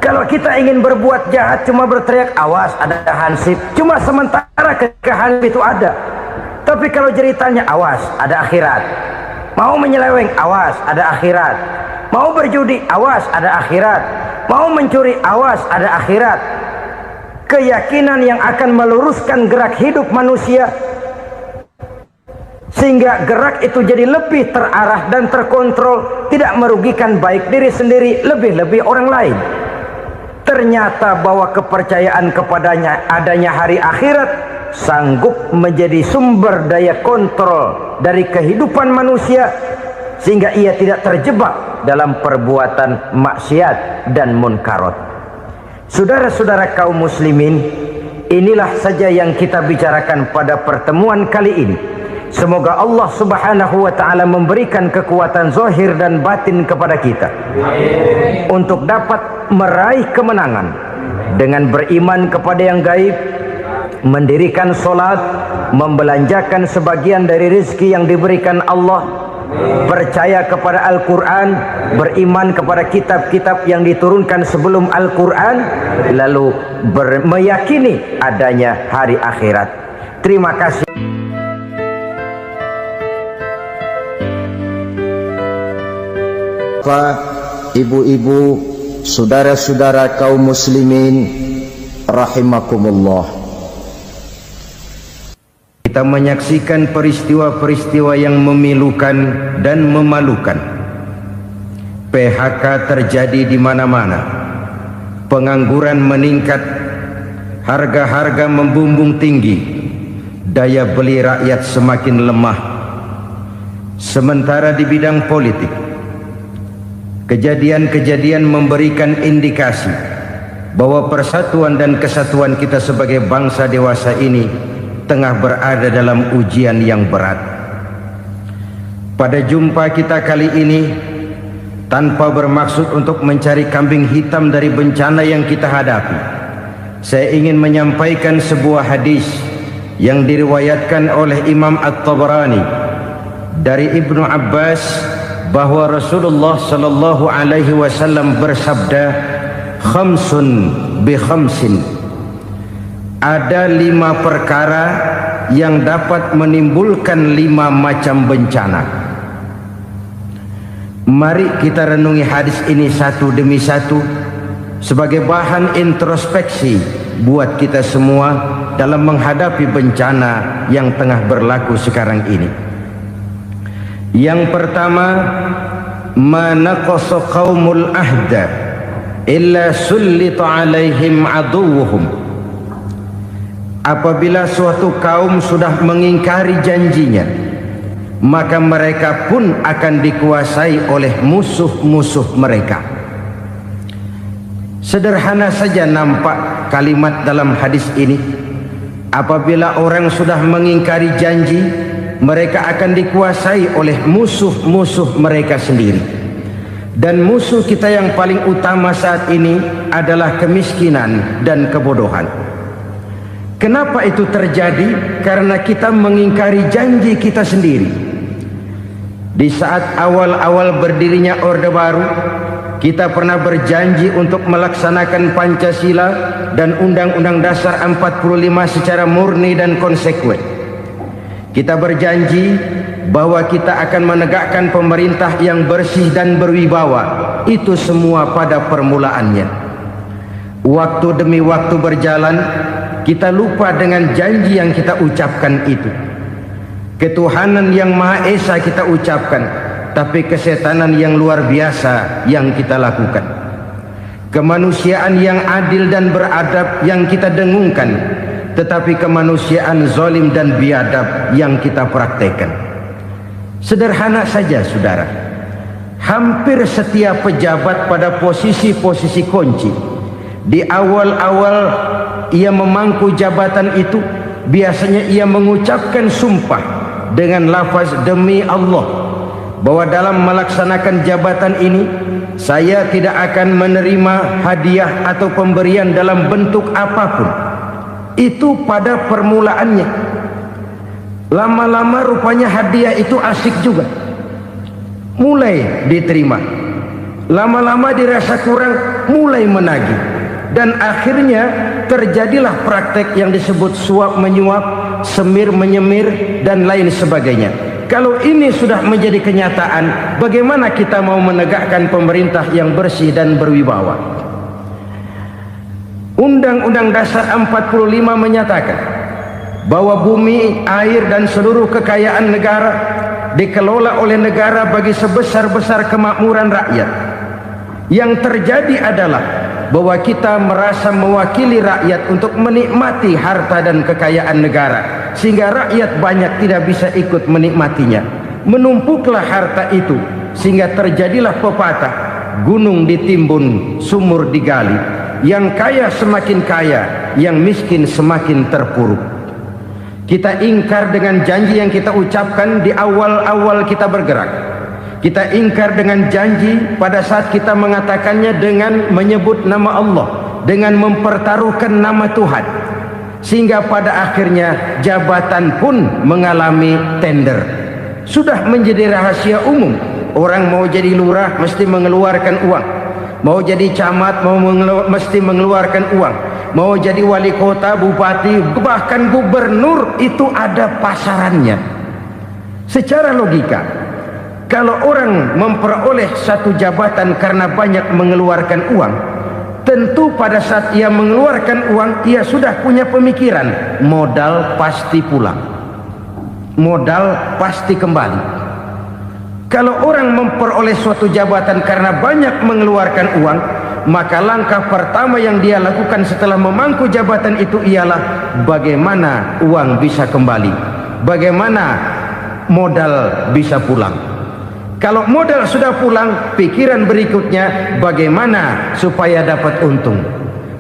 Kalau kita ingin berbuat jahat cuma berteriak awas ada hansip, cuma sementara ketika hansip itu ada. Tapi kalau ceritanya awas ada akhirat, mau menyeleweng awas ada akhirat, mau berjudi awas ada akhirat, mau mencuri awas ada akhirat. Keyakinan yang akan meluruskan gerak hidup manusia sehingga gerak itu jadi lebih terarah dan terkontrol, tidak merugikan baik diri sendiri, lebih-lebih orang lain. Ternyata bahwa kepercayaan kepadanya adanya hari akhirat sanggup menjadi sumber daya kontrol dari kehidupan manusia sehingga ia tidak terjebak dalam perbuatan maksiat dan munkarat. Saudara-saudara kaum muslimin, inilah saja yang kita bicarakan pada pertemuan kali ini. Semoga Allah subhanahu wa ta'ala memberikan kekuatan zahir dan batin kepada kita untuk dapat meraih kemenangan dengan beriman kepada yang gaib, mendirikan solat, membelanjakan sebagian dari rezeki yang diberikan Allah, percaya kepada Al-Quran, beriman kepada kitab-kitab yang diturunkan sebelum Al-Quran, lalu meyakini adanya hari akhirat. Terima kasih. Ibu-ibu, saudara-saudara kaum muslimin rahimakumullah, kita menyaksikan peristiwa-peristiwa yang memilukan dan memalukan. PHK terjadi di mana-mana, pengangguran meningkat, harga-harga membumbung tinggi, daya beli rakyat semakin lemah. Sementara di bidang politik, kejadian-kejadian memberikan indikasi bahwa persatuan dan kesatuan kita sebagai bangsa dewasa ini tengah berada dalam ujian yang berat. Pada jumpa kita kali ini, tanpa bermaksud untuk mencari kambing hitam dari bencana yang kita hadapi, saya ingin menyampaikan sebuah hadis yang diriwayatkan oleh Imam At-Tabarani dari Ibnu Abbas bahwa Rasulullah sallallahu alaihi wasallam bersabda, khamsun bi khamsin, ada 5 perkara yang dapat menimbulkan 5 macam bencana. Mari kita renungi hadis ini satu demi satu sebagai bahan introspeksi buat kita semua dalam menghadapi bencana yang tengah berlaku sekarang ini. Yang pertama, ma naqasa qaumul ahda illa sullita alaihim aduwwuhum. Apabila suatu kaum sudah mengingkari janjinya, maka mereka pun akan dikuasai oleh musuh-musuh mereka. Sederhana saja nampak kalimat dalam hadis ini. Apabila orang sudah mengingkari janji, mereka akan dikuasai oleh musuh-musuh mereka sendiri. Dan musuh kita yang paling utama saat ini adalah kemiskinan dan kebodohan. Kenapa itu terjadi? Karena kita mengingkari janji kita sendiri. Di saat awal-awal berdirinya Orde Baru, kita pernah berjanji untuk melaksanakan Pancasila dan Undang-Undang Dasar 45 secara murni dan konsekuen. Kita berjanji bahwa kita akan menegakkan pemerintah yang bersih dan berwibawa. Itu semua pada permulaannya. Waktu demi waktu berjalan, kita lupa dengan janji yang kita ucapkan itu. Ketuhanan yang Maha Esa kita ucapkan, tapi kesetanan yang luar biasa yang kita lakukan. Kemanusiaan yang adil dan beradab yang kita dengungkan, tetapi kemanusiaan zalim dan biadab yang kita praktekkan. Sederhana saja saudara, hampir setiap pejabat pada posisi-posisi kunci, di awal-awal ia memangku jabatan itu, biasanya ia mengucapkan sumpah dengan lafaz demi Allah, bahwa dalam melaksanakan jabatan ini saya tidak akan menerima hadiah atau pemberian dalam bentuk apapun. Itu pada permulaannya. Lama-lama rupanya hadiah itu asik juga, mulai diterima. Lama-lama dirasa kurang, mulai menagih, dan akhirnya terjadilah praktek yang disebut suap menyuap, semir menyemir, dan lain sebagainya. Kalau ini sudah menjadi kenyataan, bagaimana kita mau menegakkan pemerintah yang bersih dan berwibawa? Undang-Undang Dasar 45 menyatakan bahwa bumi, air, dan seluruh kekayaan negara dikelola oleh negara bagi sebesar-besar kemakmuran rakyat. Yang terjadi adalah bahwa kita merasa mewakili rakyat untuk menikmati harta dan kekayaan negara, sehingga rakyat banyak tidak bisa ikut menikmatinya. Menumpuklah harta itu sehingga terjadilah pepatah, gunung ditimbun, sumur digali. Yang kaya semakin kaya, yang miskin semakin terpuruk. Kita ingkar dengan janji yang kita ucapkan di awal-awal kita bergerak. Kita ingkar dengan janji pada saat kita mengatakannya dengan menyebut nama Allah, dengan mempertaruhkan nama Tuhan, sehingga pada akhirnya jabatan pun mengalami tender. Sudah menjadi rahasia umum, orang mau jadi lurah mesti mengeluarkan uang, mau jadi camat mesti mengeluarkan uang, mau jadi wali kota, bupati, bahkan gubernur, itu ada pasarannya. Secara logika, kalau orang memperoleh satu jabatan karena banyak mengeluarkan uang, tentu pada saat ia mengeluarkan uang, ia sudah punya pemikiran, modal pasti pulang, modal pasti kembali. Kalau orang memperoleh suatu jabatan karena banyak mengeluarkan uang, maka langkah pertama yang dia lakukan setelah memangku jabatan itu ialah bagaimana uang bisa kembali, bagaimana modal bisa pulang. Kalau modal sudah pulang, pikiran berikutnya bagaimana supaya dapat untung.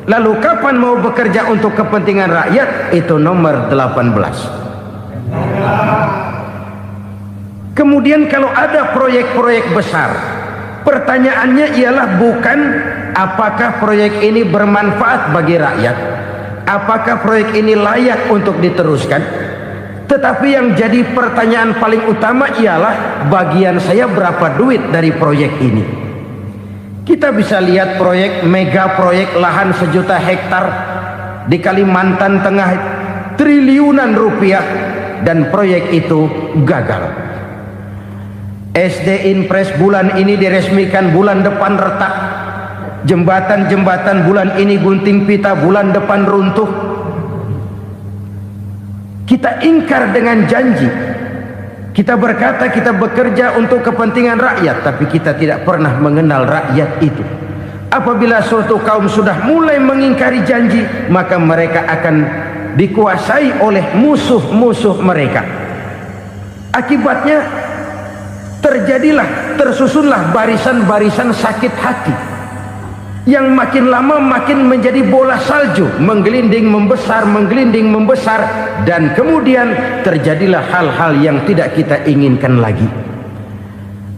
Lalu kapan mau bekerja untuk kepentingan rakyat? Itu nomor 18. Kemudian kalau ada proyek-proyek besar, pertanyaannya ialah bukan apakah proyek ini bermanfaat bagi rakyat, apakah proyek ini layak untuk diteruskan, tetapi yang jadi pertanyaan paling utama ialah bagian saya berapa duit dari proyek ini. Kita bisa lihat proyek, mega proyek lahan 1 juta hektar di Kalimantan Tengah, triliunan rupiah, dan proyek itu gagal. SD Inpres bulan ini diresmikan, bulan depan retak. Jembatan-jembatan bulan ini gunting pita, bulan depan runtuh. Kita ingkar dengan janji. Kita berkata kita bekerja untuk kepentingan rakyat, tapi kita tidak pernah mengenal rakyat itu. Apabila suatu kaum sudah mulai mengingkari janji, maka mereka akan dikuasai oleh musuh-musuh mereka. Akibatnya tersusunlah barisan-barisan sakit hati, yang makin lama makin menjadi bola salju, menggelinding membesar, dan kemudian terjadilah hal-hal yang tidak kita inginkan lagi.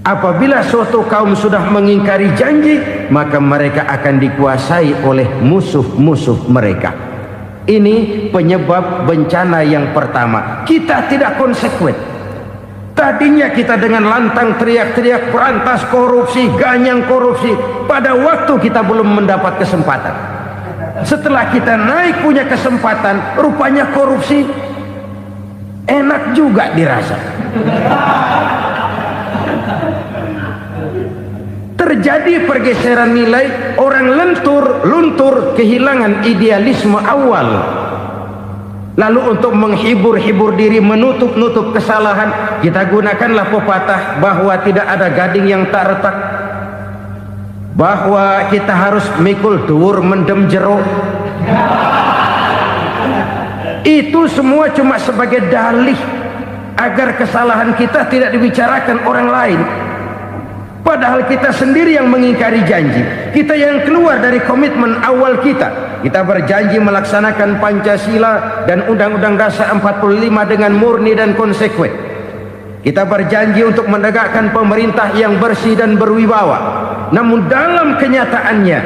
Apabila suatu kaum sudah mengingkari janji, maka mereka akan dikuasai oleh musuh-musuh mereka. Ini penyebab bencana yang pertama. Kita tidak konsekuen. Tadinya kita dengan lantang teriak-teriak berantas korupsi, ganyang korupsi. Pada waktu kita belum mendapat kesempatan. Setelah kita naik punya kesempatan, rupanya korupsi enak juga dirasa. Terjadi pergeseran nilai, orang luntur kehilangan idealisme awal. Lalu untuk menghibur diri, menutup kesalahan, kita gunakanlah pepatah bahwa tidak ada gading yang tak retak, bahwa kita harus mikul dhuwur mendem jero. Itu semua cuma sebagai dalih agar kesalahan kita tidak dibicarakan orang lain. Padahal kita sendiri yang mengingkari janji. Kita yang keluar dari komitmen awal kita. Kita berjanji melaksanakan Pancasila dan Undang-Undang Dasar 45 dengan murni dan konsekuen. Kita berjanji untuk menegakkan pemerintah yang bersih dan berwibawa. Namun dalam kenyataannya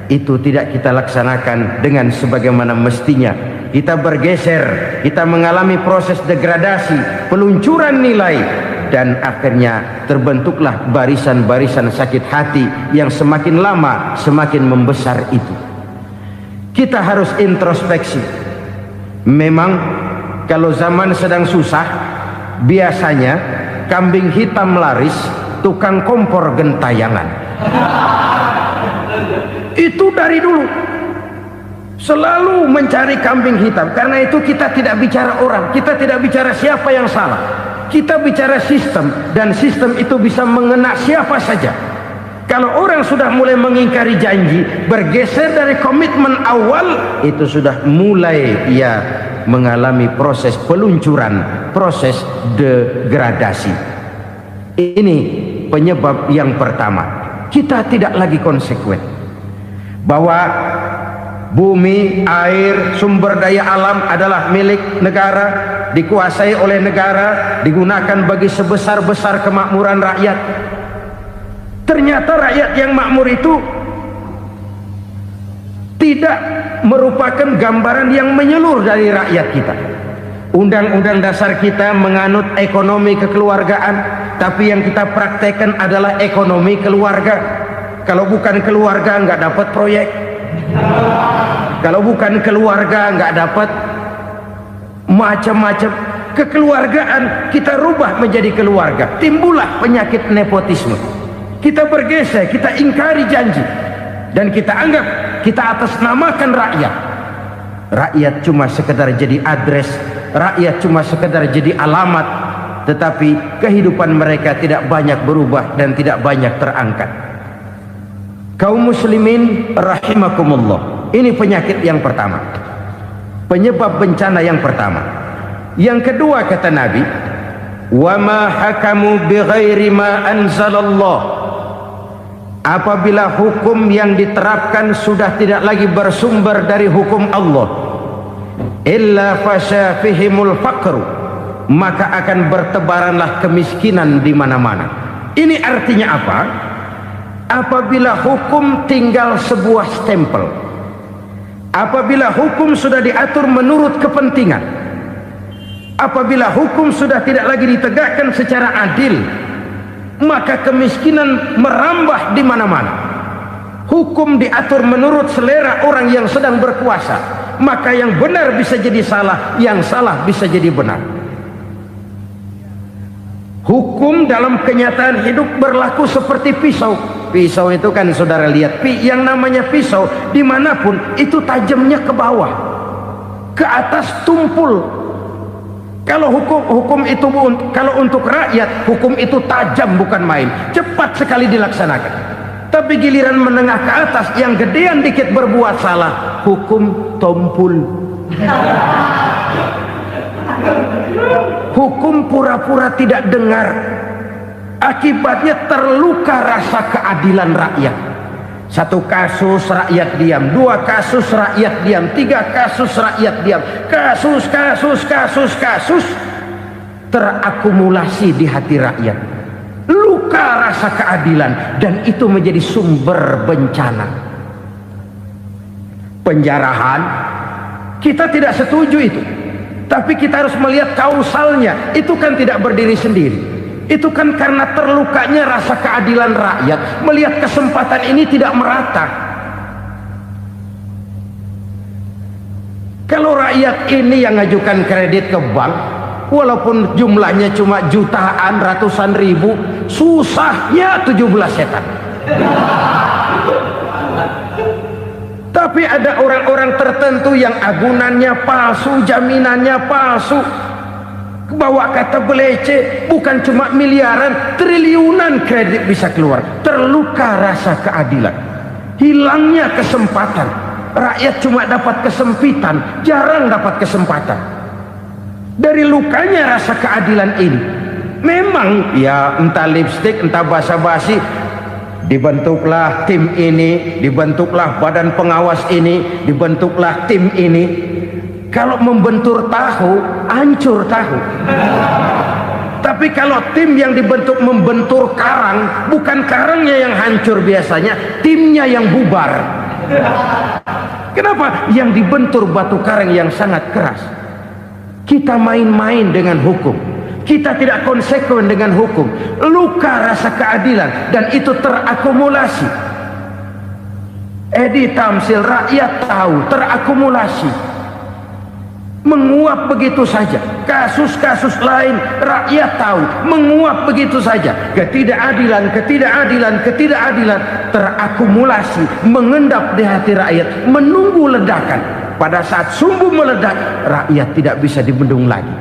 itu tidak kita laksanakan dengan sebagaimana mestinya. Kita bergeser, kita mengalami proses degradasi, peluncuran nilai, dan akhirnya terbentuklah barisan-barisan sakit hati yang semakin lama semakin membesar itu. Kita harus introspeksi. Memang kalau zaman sedang susah, biasanya kambing hitam laris, tukang kompor gentayangan. Itu dari dulu selalu mencari kambing hitam. Karena itu kita tidak bicara orang, kita tidak bicara siapa yang salah, kita bicara sistem, dan sistem itu bisa mengena siapa saja. Kalau orang sudah mulai mengingkari janji, bergeser dari komitmen awal, itu sudah mulai ia mengalami proses peluncuran, proses degradasi. Ini penyebab yang pertama. Kita tidak lagi konsekuen bahwa bumi, air, sumber daya alam adalah milik negara, dikuasai oleh negara, digunakan bagi sebesar-besar kemakmuran rakyat. Ternyata rakyat yang makmur itu tidak merupakan gambaran yang menyeluruh dari rakyat kita. Undang-undang dasar kita menganut ekonomi kekeluargaan, tapi yang kita praktekkan adalah ekonomi keluarga. Kalau bukan keluarga nggak dapat proyek. Kalau bukan keluarga nggak dapat macam-macam. Kekeluargaan kita rubah menjadi keluarga, timbullah penyakit nepotisme. Kita bergeser, kita ingkari janji, dan kita anggap kita atasnamakan rakyat. Rakyat cuma sekedar jadi address, rakyat cuma sekedar jadi alamat, tetapi kehidupan mereka tidak banyak berubah dan tidak banyak terangkat. Kaum muslimin rahimakumullah, ini penyakit yang pertama, penyebab bencana yang pertama. Yang kedua, kata Nabi, wa ma hakamu bighairi ma anzalallah. Apabila hukum yang diterapkan sudah tidak lagi bersumber dari hukum Allah, illa fasya fihimul faqru, maka akan bertebaranlah kemiskinan di mana-mana. Ini artinya apa? Apabila hukum tinggal sebuah stempel, apabila hukum sudah diatur menurut kepentingan, apabila hukum sudah tidak lagi ditegakkan secara adil, maka kemiskinan merambah di mana-mana. Hukum diatur menurut selera orang yang sedang berkuasa, maka yang benar bisa jadi salah, yang salah bisa jadi benar. Hukum dalam kenyataan hidup berlaku seperti pisau. Pisau itu kan saudara lihat, yang namanya pisau dimanapun itu tajamnya ke bawah, ke atas tumpul. Kalau hukum itu, kalau untuk rakyat, hukum itu tajam bukan main, cepat sekali dilaksanakan. Tapi giliran menengah ke atas, yang gedean dikit berbuat salah, hukum tompul. Hukum pura-pura tidak dengar. Akibatnya terluka rasa keadilan rakyat. Satu kasus rakyat diam, dua kasus rakyat diam, tiga kasus rakyat diam, kasus terakumulasi di hati rakyat. Luka rasa keadilan, dan itu menjadi sumber bencana. Penjarahan, kita tidak setuju itu, tapi kita harus melihat kausalnya. Itu kan tidak berdiri sendiri. Itu kan karena terlukanya rasa keadilan rakyat, melihat kesempatan ini tidak merata. Kalau rakyat ini yang ngajukan kredit ke bank, walaupun jumlahnya cuma jutaan, ratusan ribu, susahnya 17 setan. Tapi ada orang-orang tertentu yang agunannya palsu, jaminannya palsu, bawa kata belece, bukan cuma miliaran, triliunan kredit bisa keluar. Terluka rasa keadilan, hilangnya kesempatan. Rakyat cuma dapat kesempitan, jarang dapat kesempatan. Dari lukanya rasa keadilan ini, memang ya entah lipstik, entah basa-basi, dibentuklah tim ini, dibentuklah badan pengawas ini, dibentuklah tim ini. Kalau membentur tahu, hancur tahu. Tapi kalau tim yang dibentuk membentur karang, bukan karangnya yang hancur biasanya, timnya yang bubar. Kenapa? Yang dibentur batu karang yang sangat keras. Kita main-main dengan hukum, kita tidak konsekuen dengan hukum, luka rasa keadilan, dan itu terakumulasi. Edi Tamsil, rakyat tahu, terakumulasi, menguap begitu saja. Kasus-kasus lain rakyat tahu, menguap begitu saja. Ketidakadilan, ketidakadilan, ketidakadilan terakumulasi, mengendap di hati rakyat, menunggu ledakan. Pada saat sumbu meledak, rakyat tidak bisa dibendung lagi.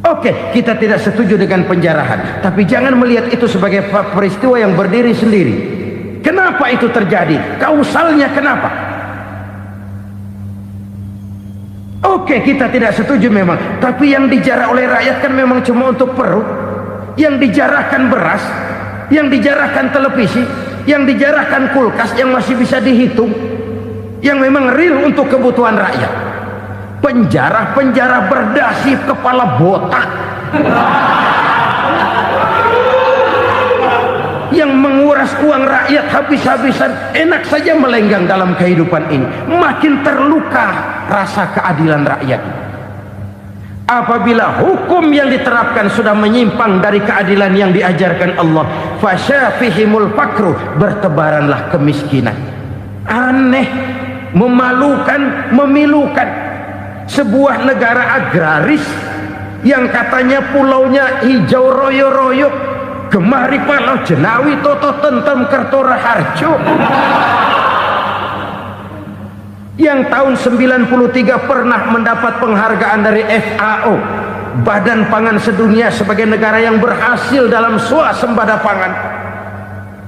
Oke, kita tidak setuju dengan penjarahan, tapi jangan melihat itu sebagai peristiwa yang berdiri sendiri. Kenapa itu terjadi? Kausalnya kenapa? Oke, kita tidak setuju memang, tapi yang dijarah oleh rakyat kan memang cuma untuk perut. Yang dijarahkan beras, yang dijarahkan televisi, yang dijarahkan kulkas yang masih bisa dihitung, yang memang real untuk kebutuhan rakyat. Penjara-penjara berdasi kepala botak yang menguras uang rakyat habis-habisan, enak saja melenggang dalam kehidupan ini. Makin terluka rasa keadilan rakyat. Apabila hukum yang diterapkan sudah menyimpang dari keadilan yang diajarkan Allah, fasyafihimul fakru, bertebaranlah kemiskinan. Aneh, memalukan, memilukan. Sebuah negara agraris yang katanya pulaunya hijau royo-royo, Gemah Ripalau, Jenawi, Toto, Tentem, Kertora, Harjo, yang tahun 93 pernah mendapat penghargaan dari FAO, Badan Pangan Sedunia, sebagai negara yang berhasil dalam swasembada pangan.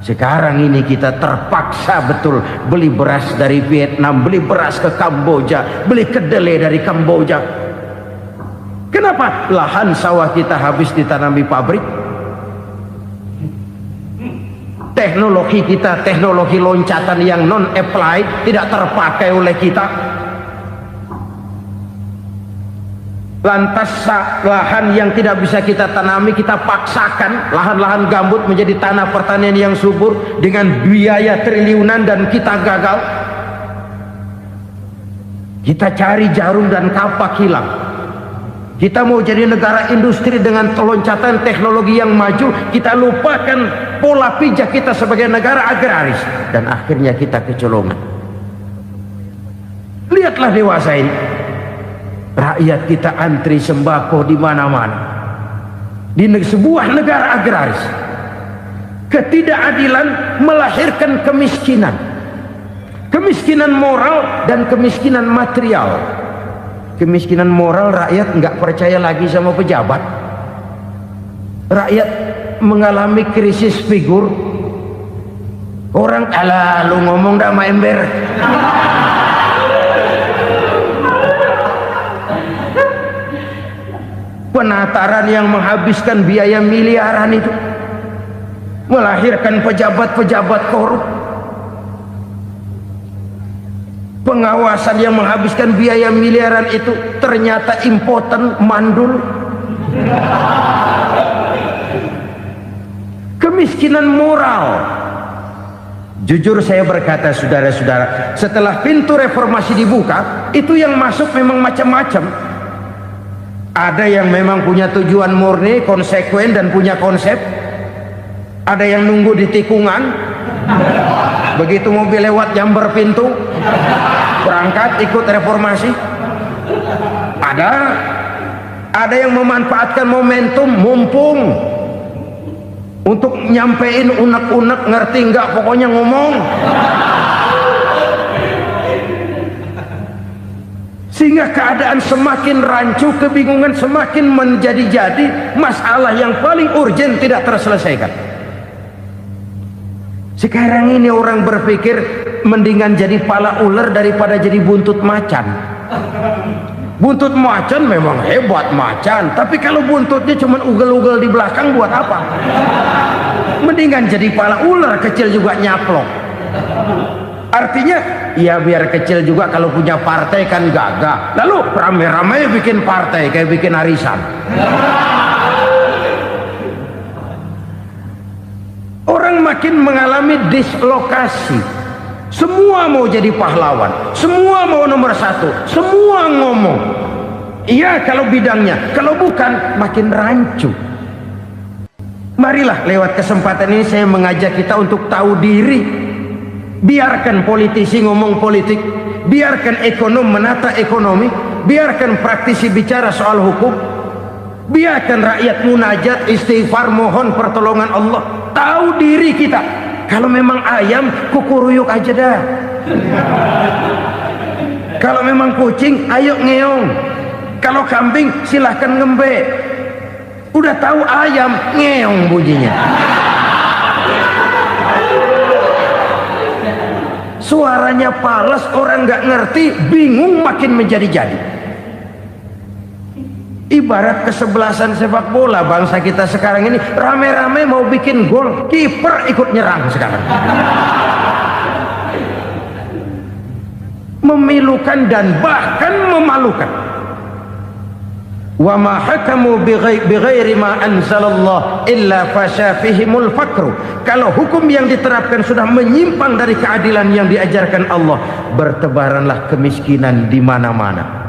Sekarang ini kita terpaksa betul beli beras dari Vietnam, beli beras ke Kamboja, beli kedelai dari Kamboja. Kenapa? Lahan sawah kita habis ditanami pabrik. Teknologi kita, teknologi loncatan yang non-applied, tidak terpakai oleh kita. Lantas lahan yang tidak bisa kita tanami, kita paksakan lahan-lahan gambut menjadi tanah pertanian yang subur dengan biaya triliunan, dan kita gagal. Kita cari jarum dan kapak hilang. Kita mau jadi negara industri dengan loncatan teknologi yang maju, kita lupakan pola pijak kita sebagai negara agraris, dan akhirnya kita kecolongan. Lihatlah dewasa ini, rakyat kita antri sembako di mana-mana. Di sebuah negara agraris, ketidakadilan melahirkan kemiskinan, kemiskinan moral dan kemiskinan material. Kemiskinan moral, rakyat nggak percaya lagi sama pejabat. Rakyat mengalami krisis figur. Orang, alah lu ngomong dah sama ember. Penataran yang menghabiskan biaya miliaran itu melahirkan pejabat-pejabat korup. Pengawasan yang menghabiskan biaya miliaran itu ternyata impoten, mandul. Kemiskinan moral. Jujur saya berkata, saudara-saudara, setelah pintu reformasi dibuka, itu yang masuk memang macam-macam. Ada yang memang punya tujuan murni, konsekuen, dan punya konsep. Ada yang nunggu di tikungan, begitu mobil lewat nyamber pintu, berangkat ikut reformasi. Ada Ada yang memanfaatkan momentum mumpung untuk nyampein unek-unek, ngerti nggak, pokoknya ngomong. Sehingga keadaan semakin rancu, kebingungan semakin menjadi-jadi, masalah yang paling urgent tidak terselesaikan. Sekarang ini orang berpikir mendingan jadi pala ular daripada jadi buntut macan. Buntut macan memang hebat macan, tapi kalau buntutnya cuma ugel-ugel di belakang buat apa? Mendingan jadi pala ular, kecil juga nyaplok. Artinya ya biar kecil juga kalau punya partai kan gagah. Lalu rame-rame bikin partai kayak bikin arisan. Orang makin mengalami dislokasi. Semua mau jadi pahlawan, semua mau nomor satu, semua ngomong. Iya kalau bidangnya, kalau bukan makin rancu. Marilah lewat kesempatan ini saya mengajak kita untuk tahu diri. Biarkan politisi ngomong politik, biarkan ekonom menata ekonomi, biarkan praktisi bicara soal hukum, biarkan rakyat munajat, istighfar, mohon pertolongan Allah. Tahu diri kita. Kalau memang ayam, kukuruyuk aja dah. Kalau memang kucing, ayo ngeong. Kalau kambing, silahkan ngembe. Udah tahu ayam, ngeong bunyinya. Suaranya palas, orang nggak ngerti, bingung, makin menjadi-jadi. Ibarat kesebelasan sepak bola bangsa kita sekarang ini, rame-rame mau bikin gol, kiper ikut nyerang sekarang. Memilukan dan bahkan memalukan. Wa ma hakamu bighairi ma anzalallah illa fasyafihimul fakru. Kalau hukum yang diterapkan sudah menyimpang dari keadilan yang diajarkan Allah, bertebaranlah kemiskinan di mana-mana.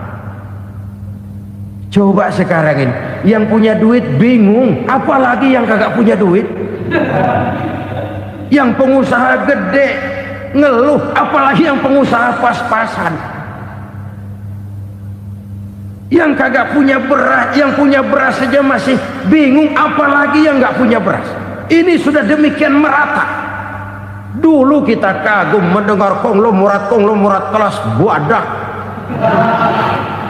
Coba sekarang ini yang punya duit bingung, apalagi yang kagak punya duit. Yang pengusaha gede ngeluh, apalagi yang pengusaha pas-pasan. Yang kagak punya beras, yang punya beras saja masih bingung, apalagi yang nggak punya beras. Ini sudah demikian merata. Dulu kita kagum mendengar konglomerat kelas buadah,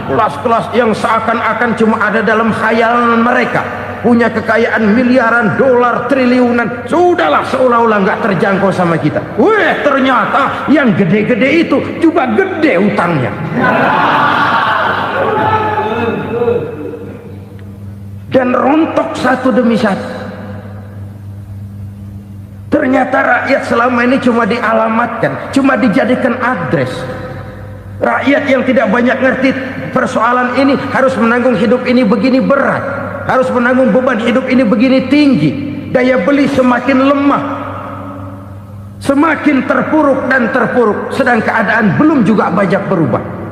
kelas-kelas yang seakan-akan cuma ada dalam khayalan mereka, punya kekayaan miliaran dolar, triliunan. Sudahlah, seolah-olah nggak terjangkau sama kita. Weh, ternyata yang gede-gede itu juga gede utangnya. Dan rontok satu demi satu. Ternyata rakyat selama ini cuma dialamatkan, cuma dijadikan address. Rakyat yang tidak banyak ngerti persoalan ini harus menanggung hidup ini begini berat, harus menanggung beban hidup ini begini tinggi. Daya beli semakin lemah, semakin terpuruk dan terpuruk, sedang keadaan belum juga banyak berubah.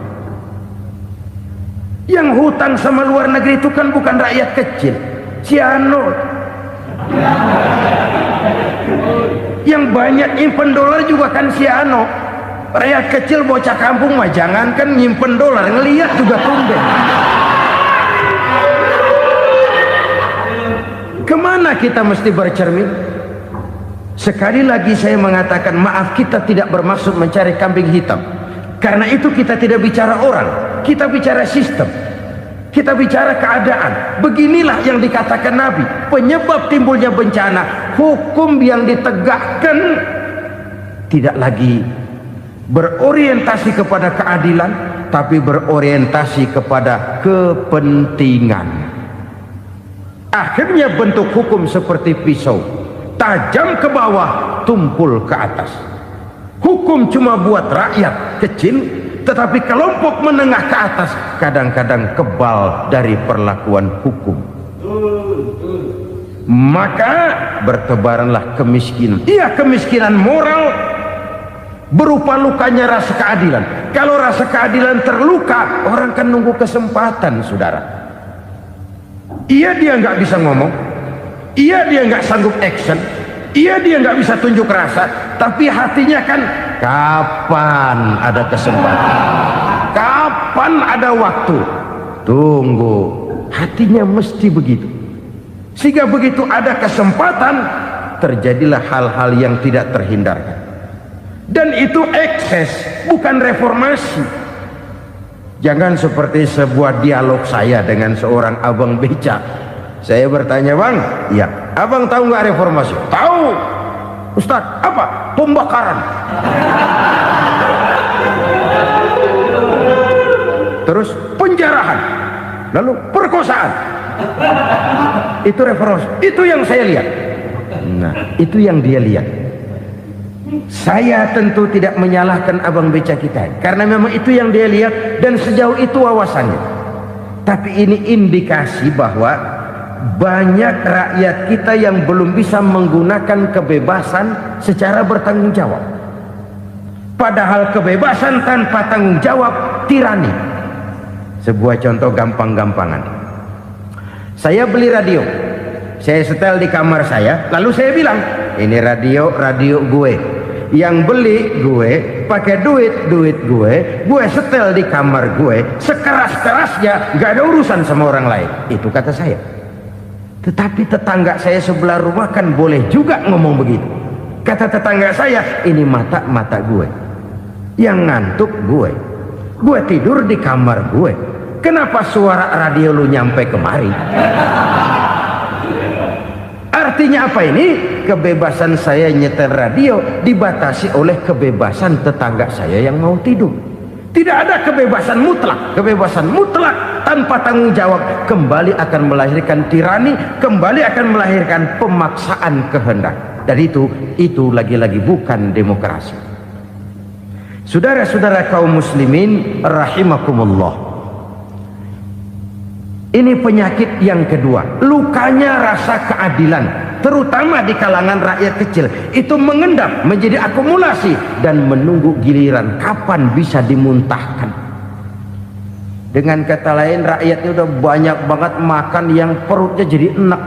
Yang hutang sama luar negeri itu kan bukan rakyat kecil, Ciano. Yang banyak nyimpen dolar juga kan Ciano. Rakyat kecil bocah kampung mah jangankan nyimpen dolar, ngelihat juga tumben. Kemana kita mesti bercermin? Sekali lagi saya mengatakan maaf, kita tidak bermaksud mencari kambing hitam. Karena itu kita tidak bicara orang, kita bicara sistem, kita bicara keadaan. Beginilah yang dikatakan Nabi, penyebab timbulnya bencana, hukum yang ditegakkan tidak lagi berorientasi kepada keadilan, tapi berorientasi kepada kepentingan. Akhirnya bentuk hukum seperti pisau, tajam ke bawah, tumpul ke atas. Hukum cuma buat rakyat kecil, tetapi kelompok menengah ke atas kadang-kadang kebal dari perlakuan hukum. Maka bertebaranlah kemiskinan. Iya, kemiskinan moral berupa lukanya rasa keadilan. Kalau rasa keadilan terluka, orang kan nunggu kesempatan, saudara. Iya, dia nggak bisa ngomong, iya dia nggak sanggup action, iya dia nggak bisa tunjuk rasa, tapi hatinya kan kapan ada kesempatan, kapan ada waktu, tunggu hatinya mesti begitu. Sehingga begitu ada kesempatan, terjadilah hal-hal yang tidak terhindarkan. Dan itu ekses, bukan reformasi. Jangan seperti sebuah dialog saya dengan seorang abang beca. Saya bertanya, bang, ya, abang tahu nggak reformasi? Tahu. Ustaz, apa? Pembakaran. Terus penjarahan, lalu perkosaan. Itu reformasi. Itu yang saya lihat. Nah, itu yang dia lihat. Saya tentu tidak menyalahkan abang beca kita, karena memang itu yang dia lihat dan sejauh itu wawasannya. Tapi ini indikasi bahwa banyak rakyat kita yang belum bisa menggunakan kebebasan secara bertanggung jawab. Padahal kebebasan tanpa tanggung jawab tirani. Sebuah contoh gampang-gampangan. Saya beli radio, saya setel di kamar saya, lalu saya bilang, ini radio gue. Yang beli gue, pakai duit gue setel di kamar gue, sekeras-kerasnya, gak ada urusan sama orang lain. Itu kata saya. Tetapi tetangga saya sebelah rumah kan boleh juga ngomong begitu. Kata tetangga saya, ini mata gue, yang ngantuk gue tidur di kamar gue, kenapa suara radio lu nyampe kemari? Artinya apa ini? Kebebasan saya nyetel radio dibatasi oleh kebebasan tetangga saya yang mau tidur. Tidak ada kebebasan mutlak. Kebebasan mutlak tanpa tanggung jawab kembali akan melahirkan tirani, kembali akan melahirkan pemaksaan kehendak. Dan itu lagi-lagi bukan demokrasi. Saudara-saudara kaum muslimin rahimakumullah. Ini penyakit yang kedua, lukanya rasa keadilan, terutama di kalangan rakyat kecil. Itu mengendap menjadi akumulasi dan menunggu giliran kapan bisa dimuntahkan. Dengan kata lain, rakyatnya udah banyak banget makan yang perutnya jadi enak,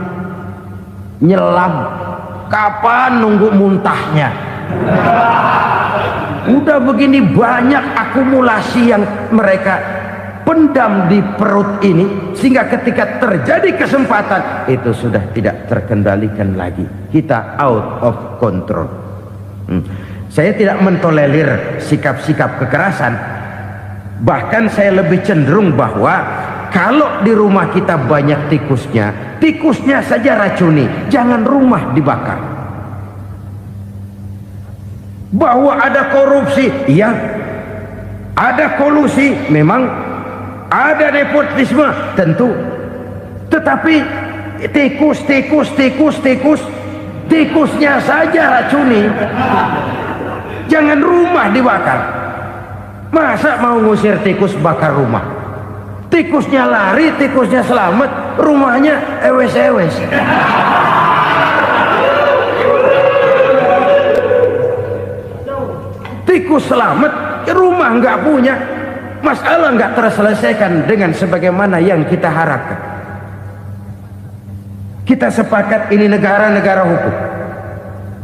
nyelam. Kapan nunggu muntahnya? Udah begini banyak akumulasi yang mereka pendam di perut ini, sehingga ketika terjadi kesempatan itu sudah tidak terkendalikan lagi. Kita out of control. Saya tidak mentolerir sikap-sikap kekerasan. Bahkan saya lebih cenderung bahwa kalau di rumah kita banyak tikusnya saja racuni, jangan rumah dibakar. Bahwa ada korupsi, ya, ada kolusi, memang ada nepotisme, tentu. Tetapi tikusnya saja racuni, jangan rumah dibakar. Masa mau ngusir tikus bakar rumah? Tikusnya lari, tikusnya selamat, rumahnya ewes-ewes. Tikus selamat, rumah nggak punya, masalah nggak terselesaikan dengan sebagaimana yang kita harapkan. Kita sepakat ini negara hukum,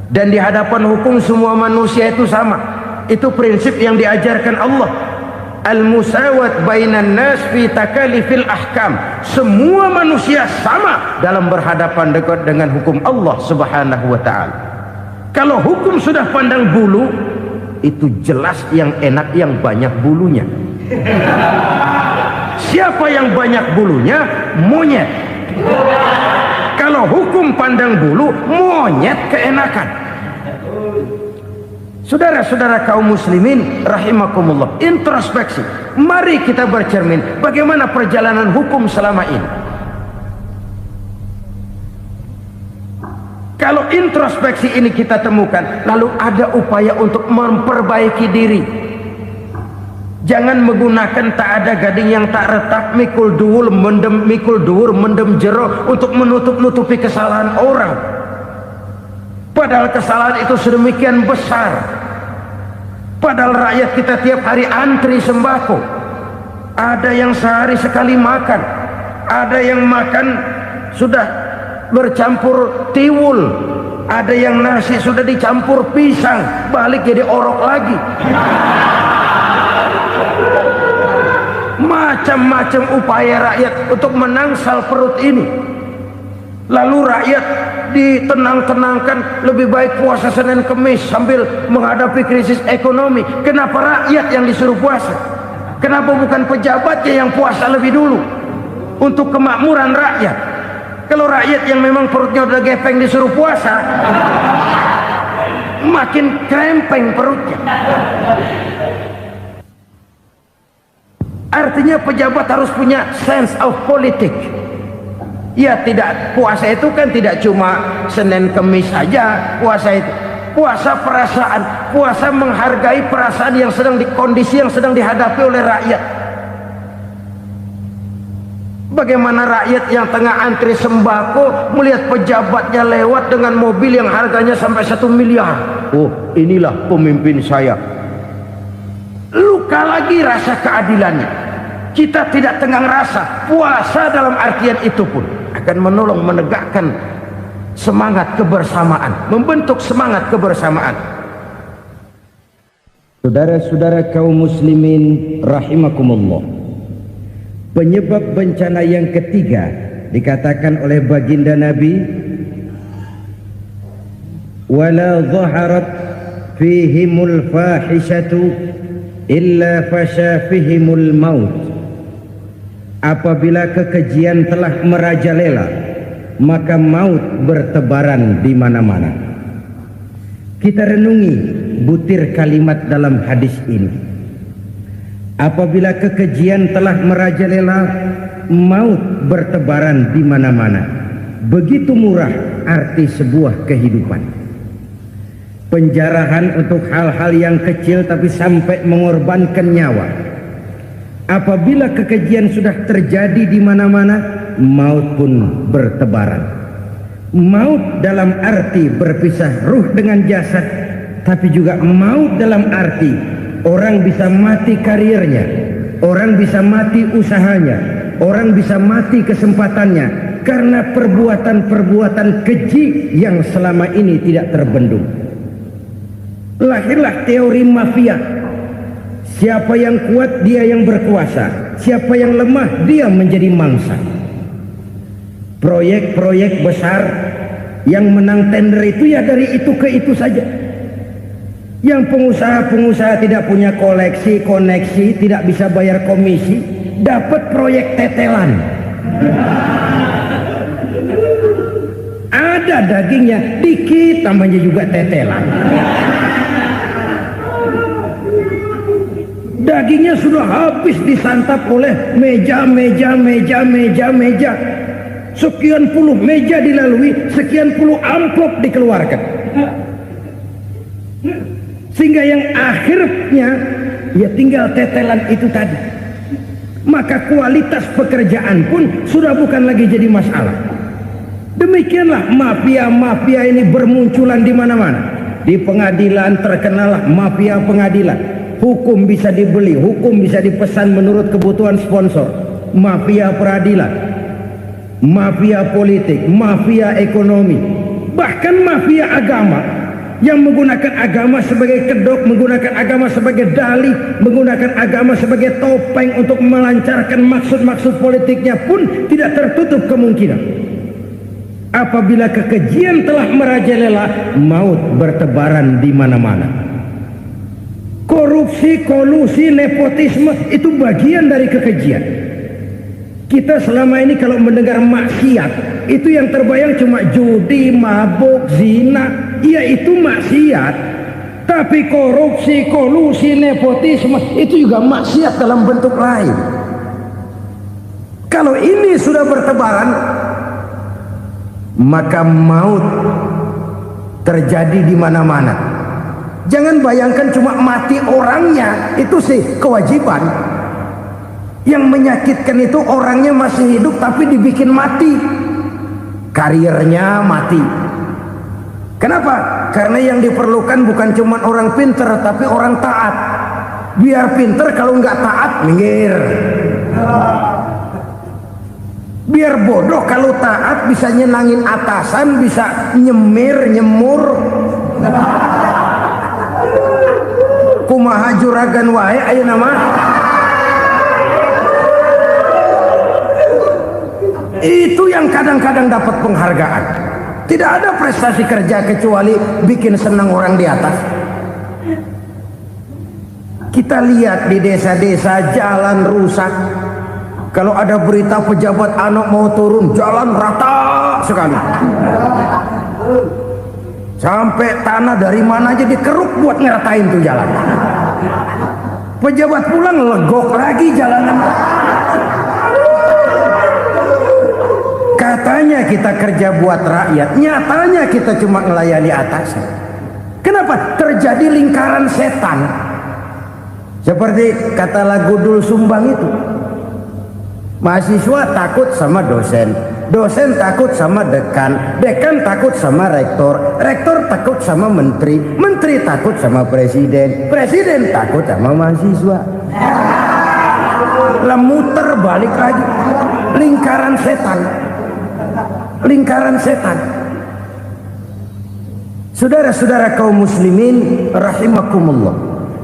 dan di hadapan hukum semua manusia itu sama. Itu prinsip yang diajarkan Allah. Al-musawat bainan nas fi takalifil ahkam. Semua manusia sama dalam berhadapan dengan hukum Allah Subhanahu wa ta'ala. Kalau hukum sudah pandang bulu, itu jelas yang enak yang banyak bulunya. Siapa yang banyak bulunya? Monyet. Kalau hukum pandang bulu, monyet keenakan. Saudara-saudara kaum muslimin rahimakumullah, introspeksi. Mari kita bercermin bagaimana perjalanan hukum selama ini. Kalau introspeksi ini kita temukan, lalu ada upaya untuk memperbaiki diri. Jangan menggunakan tak ada gading yang tak retak, mikul duwur mendem jero untuk menutup-nutupi kesalahan orang. Padahal kesalahan itu sedemikian besar. Padahal rakyat kita tiap hari antri sembako. Ada yang sehari sekali makan, ada yang makan sudah bercampur tiwul, ada yang nasi sudah dicampur pisang, balik jadi orok lagi. macam-macam upaya rakyat untuk menangsal perut ini. Lalu rakyat ditenang-tenangkan, lebih baik puasa Senin Kemis sambil menghadapi krisis ekonomi. Kenapa rakyat yang disuruh puasa? Kenapa bukan pejabatnya yang puasa lebih dulu untuk kemakmuran rakyat? Kalau rakyat yang memang perutnya udah gepeng disuruh puasa, makin krempeng perutnya. Artinya pejabat harus punya sense of politik. Ya, tidak, puasa itu kan tidak cuma Senin Kemis saja. Puasa itu puasa perasaan, puasa menghargai perasaan yang sedang kondisi yang sedang dihadapi oleh rakyat. Bagaimana rakyat yang tengah antri sembako melihat pejabatnya lewat dengan mobil yang harganya sampai 1 miliar. Oh, inilah pemimpin saya. Luka lagi rasa keadilannya. Kita tidak tenggang rasa. Puasa dalam artian itu pun akan menolong menegakkan semangat kebersamaan, membentuk semangat kebersamaan. Saudara-saudara kaum muslimin rahimakumullah, penyebab bencana yang ketiga dikatakan oleh baginda Nabi, wala dhaharat fihimul fahishatu illa fasha fihimul maut. Apabila kekejian telah merajalela, maka maut bertebaran di mana-mana. Kita renungi butir kalimat dalam hadis ini. Apabila kekejian telah merajalela, maut bertebaran di mana-mana. Begitu murah arti sebuah kehidupan. Penjarahan untuk hal-hal yang kecil tapi sampai mengorbankan nyawa. Apabila kekejian sudah terjadi di mana-mana, maut pun bertebaran. Maut dalam arti berpisah ruh dengan jasad, tapi juga maut dalam arti orang bisa mati karirnya, orang bisa mati usahanya, orang bisa mati kesempatannya karena perbuatan-perbuatan keji yang selama ini tidak terbendung. Lahirlah teori mafia. Siapa yang kuat dia yang berkuasa, siapa yang lemah dia menjadi mangsa. Proyek-proyek besar yang menang tender itu ya dari itu ke itu saja. Yang pengusaha-pengusaha tidak punya koleksi, koneksi, tidak bisa bayar komisi, dapat proyek tetelan. Ada dagingnya, dikit namanya juga tetelan. Dagingnya sudah habis disantap oleh meja. Sekian puluh meja dilalui, sekian puluh amplop dikeluarkan. Sehingga yang akhirnya ya tinggal tetelan itu tadi. Maka kualitas pekerjaan pun sudah bukan lagi jadi masalah. Demikianlah mafia-mafia ini bermunculan di mana-mana. Di pengadilan terkenallah mafia pengadilan. Hukum bisa dibeli, hukum bisa dipesan menurut kebutuhan sponsor. Mafia peradilan, mafia politik, mafia ekonomi, bahkan mafia agama yang menggunakan agama sebagai kedok, menggunakan agama sebagai dalih, menggunakan agama sebagai topeng untuk melancarkan maksud-maksud politiknya pun tidak tertutup kemungkinan. Apabila kekejian telah merajalela, maut bertebaran di mana-mana. Korupsi, kolusi, nepotisme itu bagian dari kekejian. Kita selama ini kalau mendengar maksiat, itu yang terbayang cuma judi, mabuk, zina. Iya, itu maksiat. Tapi korupsi, kolusi, nepotisme itu juga maksiat dalam bentuk lain. Kalau ini sudah bertebaran, maka maut terjadi di mana-mana. Jangan bayangkan cuma mati orangnya, itu sih kewajiban. Yang menyakitkan itu orangnya masih hidup tapi dibikin mati, karirnya mati. Kenapa? Karena yang diperlukan bukan cuma orang pinter tapi orang taat. Biar pinter, kalau nggak taat minggir. Biar bodoh, kalau taat bisa nyenangin atasan, bisa nyemir, nyemur. Kumaha juragan wae ayeuna mah. Itu yang kadang-kadang dapat penghargaan. Tidak ada prestasi kerja kecuali bikin senang orang di atas. Kita lihat di desa-desa jalan rusak. Kalau ada berita pejabat anak mau turun, jalan rata sekali. Sampai tanah dari mana aja dikeruk buat ngeratain tuh jalan. Pejabat pulang legok lagi jalanan. Katanya kita kerja buat rakyat, nyatanya kita cuma melayani atasnya. Kenapa? Terjadi lingkaran setan. Seperti kata lagu Dul Sumbang itu. Mahasiswa takut sama dosen, dosen takut sama dekan, dekan takut sama rektor, rektor takut sama menteri, menteri takut sama presiden, presiden takut sama mahasiswa. Lah muter balik lagi. Lingkaran setan. Lingkaran setan. Saudara-saudara kaum muslimin rahimakumullah,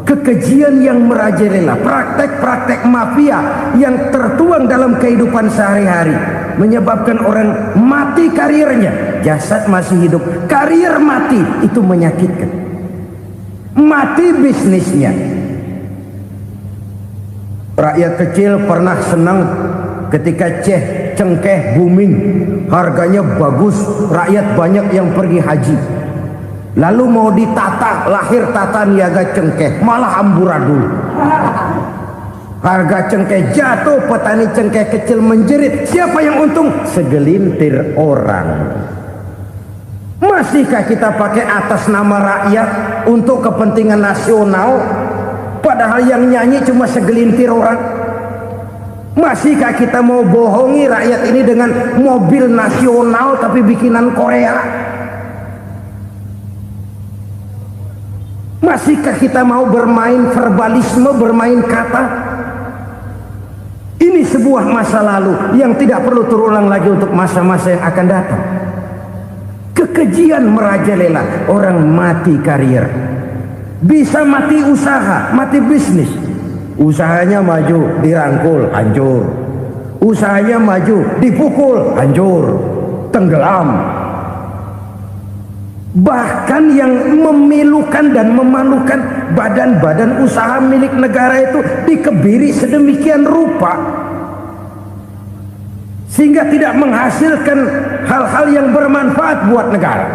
kekejian yang merajalela, praktek-praktek mafia yang tertuang dalam kehidupan sehari-hari menyebabkan orang mati karirnya, jasad masih hidup, karir mati, itu menyakitkan. Mati bisnisnya. Rakyat kecil pernah senang ketika cengkeh booming, harganya bagus, rakyat banyak yang pergi haji. Lalu mau ditata, lahir tata niaga cengkeh, malah amburadul. Harga cengkeh jatuh, petani cengkeh kecil menjerit. Siapa yang untung? Segelintir orang. Masihkah kita pakai atas nama rakyat untuk kepentingan nasional, padahal yang nyanyi cuma segelintir orang? Masihkah kita mau bohongi rakyat ini dengan mobil nasional tapi bikinan Korea? Masihkah kita mau bermain verbalisme, bermain kata? Ini sebuah masa lalu yang tidak perlu terulang lagi untuk masa-masa yang akan datang. Kekejian merajalela, orang mati karir. Bisa mati usaha, mati bisnis. Usahanya maju, dirangkul, hancur. Usahanya maju, dipukul, hancur, tenggelam. Bahkan yang memilukan dan memalukan badan-badan usaha milik negara itu dikebiri sedemikian rupa sehingga tidak menghasilkan hal-hal yang bermanfaat buat negara.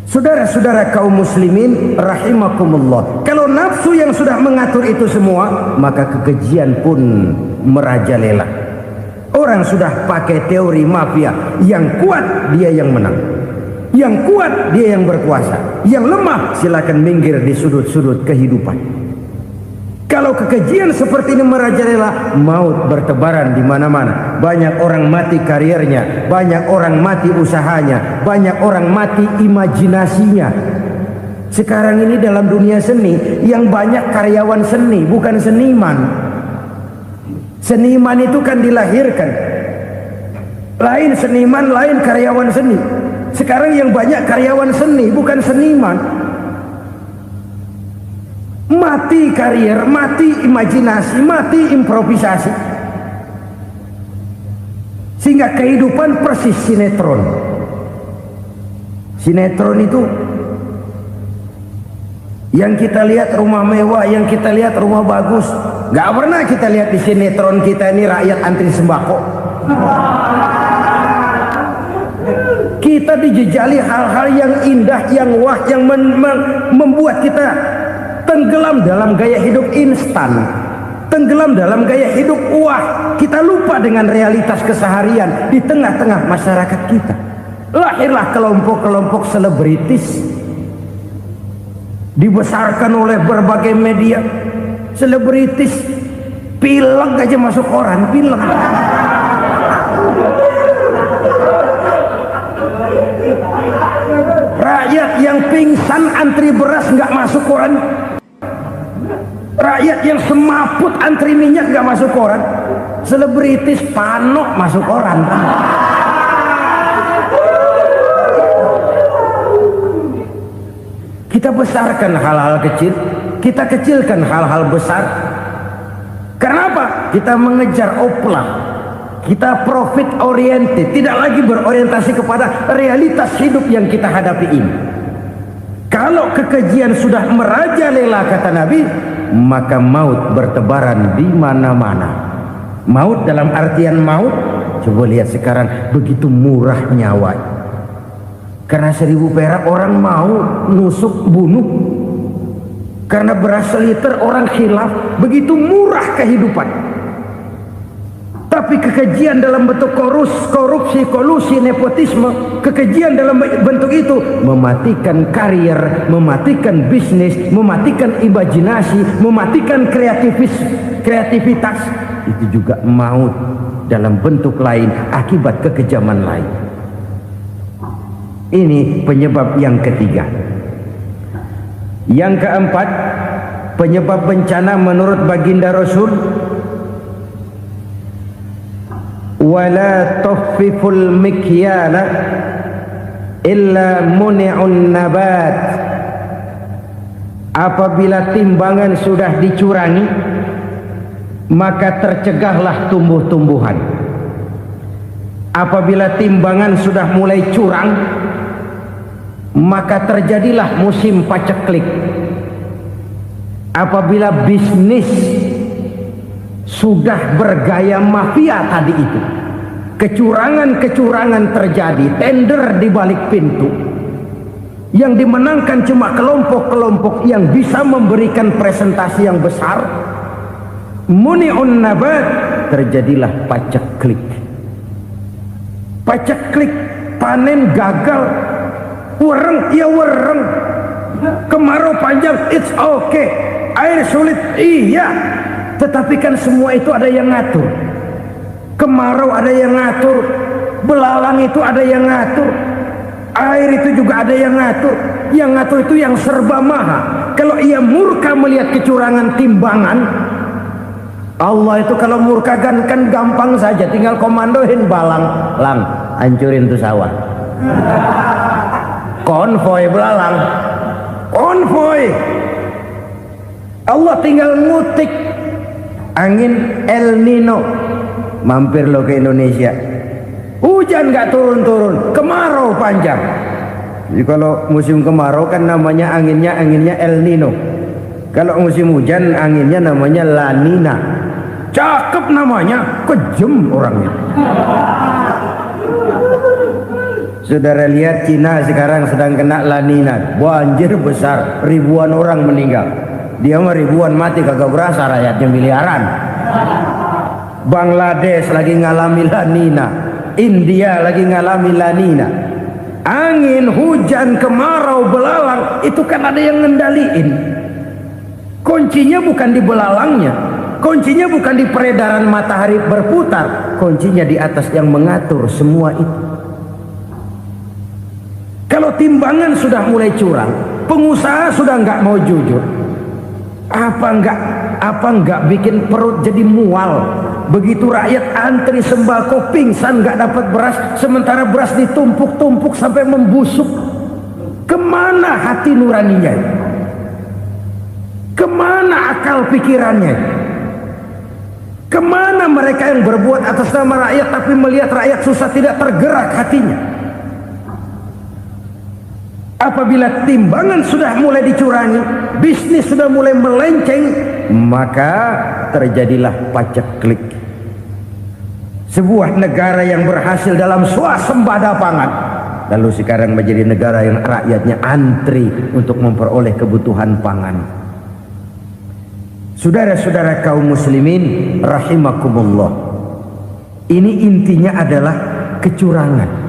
Saudara-saudara kaum muslimin rahimakumullah, kalau nafsu yang sudah mengatur itu semua, maka kekejian pun merajalela. Orang sudah pakai teori mafia, yang kuat dia yang menang, yang kuat dia yang berkuasa, yang lemah silakan minggir di sudut-sudut kehidupan. Kalau kekejian seperti ini merajalela, maut bertebaran di mana-mana. Banyak orang mati karirnya, banyak orang mati usahanya, banyak orang mati imajinasinya. Sekarang ini dalam dunia seni yang banyak karyawan seni, bukan seniman. Seniman itu kan dilahirkan, lain seniman, lain karyawan seni. Sekarang yang banyak karyawan seni, bukan seniman. Mati karir, mati imajinasi, mati improvisasi. Sehingga kehidupan persis sinetron. Sinetron itu yang kita lihat rumah mewah, yang kita lihat rumah bagus. Gak pernah kita lihat di sinetron kita ini rakyat antri sembako. Kita dijejali hal-hal yang indah, yang wah, yang membuat kita tenggelam dalam gaya hidup instan, tenggelam dalam gaya hidup wah. Kita lupa dengan realitas keseharian di tengah-tengah masyarakat kita. Lahirlah kelompok-kelompok selebritis, dibesarkan oleh berbagai media. Selebritis pilek aja masuk koran, pilek. Rakyat yang pingsan antri beras nggak masuk koran. Rakyat yang semaput antri minyak nggak masuk koran. Selebritis panok masuk koran. Kita besarkan hal-hal kecil, kita kecilkan hal-hal besar. Karena apa? kita mengejar oplah, kita profit oriented, tidak lagi berorientasi kepada realitas hidup yang kita hadapi ini. Kalau kekejian sudah merajalela, kata Nabi, maka maut bertebaran di mana-mana. Maut dalam artian maut, coba lihat sekarang begitu murah nyawa. Karena 1000 perak orang mau nusuk bunuh. Karena beras seliter orang khilaf, begitu murah kehidupan. Tapi kekejian dalam bentuk korupsi, kolusi, nepotisme, kekejian dalam bentuk itu mematikan karier, mematikan bisnis, mematikan imajinasi, mematikan kreativitas. Itu juga maut dalam bentuk lain akibat kekejaman lain. Ini penyebab yang ketiga. Yang keempat, penyebab bencana menurut baginda Rasul, wala tuffiful mikyala illa muni'un nabat. Apabila timbangan sudah dicurangi, maka tercegahlah tumbuh-tumbuhan. Apabila timbangan sudah mulai curang, maka terjadilah musim paceklik. Apabila bisnis sudah bergaya mafia tadi itu, kecurangan-kecurangan terjadi, tender di balik pintu, yang dimenangkan cuma kelompok-kelompok yang bisa memberikan presentasi yang besar, muni'un nabat, terjadilah paceklik. Paceklik, panen gagal, wereng, ya wereng, kemarau panjang, it's okay, air sulit, iya, tetapi kan semua itu ada yang ngatur. Kemarau ada yang ngatur, belalang itu ada yang ngatur, air itu juga ada yang ngatur. Yang ngatur itu yang serba maha. Kalau ia murka melihat kecurangan timbangan, Allah itu kalau murka kan gampang saja, tinggal komandoin balang, lang, hancurin tuh sawah. Konvoy belalang, konvoy. Allah tinggal ngutik angin El Nino, mampir lo ke Indonesia. Hujan nggak turun-turun, kemarau panjang. Jadi kalau musim kemarau kan namanya anginnya El Nino. Kalau musim hujan anginnya namanya La Nina. Cakep namanya, kejem orangnya. Saudara lihat Cina sekarang sedang kena La Nina, banjir besar, ribuan orang meninggal. Dia mah ribuan mati kagak berasa, rakyatnya miliaran. Bangladesh lagi ngalami La Nina, India lagi ngalami La Nina. Angin, hujan, kemarau, belalang, itu kan ada yang ngendaliin. Kuncinya bukan di belalangnya, kuncinya bukan di peredaran matahari berputar, kuncinya di atas yang mengatur semua itu. Kalau timbangan sudah mulai curang, pengusaha sudah nggak mau jujur, apa nggak bikin perut jadi mual. Begitu rakyat antri sembako pingsan nggak dapat beras, sementara beras ditumpuk-tumpuk sampai membusuk. Kemana hati nuraninya? Kemana akal pikirannya? Kemana mereka yang berbuat atas nama rakyat tapi melihat rakyat susah tidak tergerak hatinya? Apabila timbangan sudah mulai dicurangi, bisnis sudah mulai melenceng, maka terjadilah paceklik. Sebuah negara yang berhasil dalam swasembada pangan, lalu sekarang menjadi negara yang rakyatnya antri untuk memperoleh kebutuhan pangan. Saudara-saudara kaum muslimin rahimakumullah, ini intinya adalah kecurangan.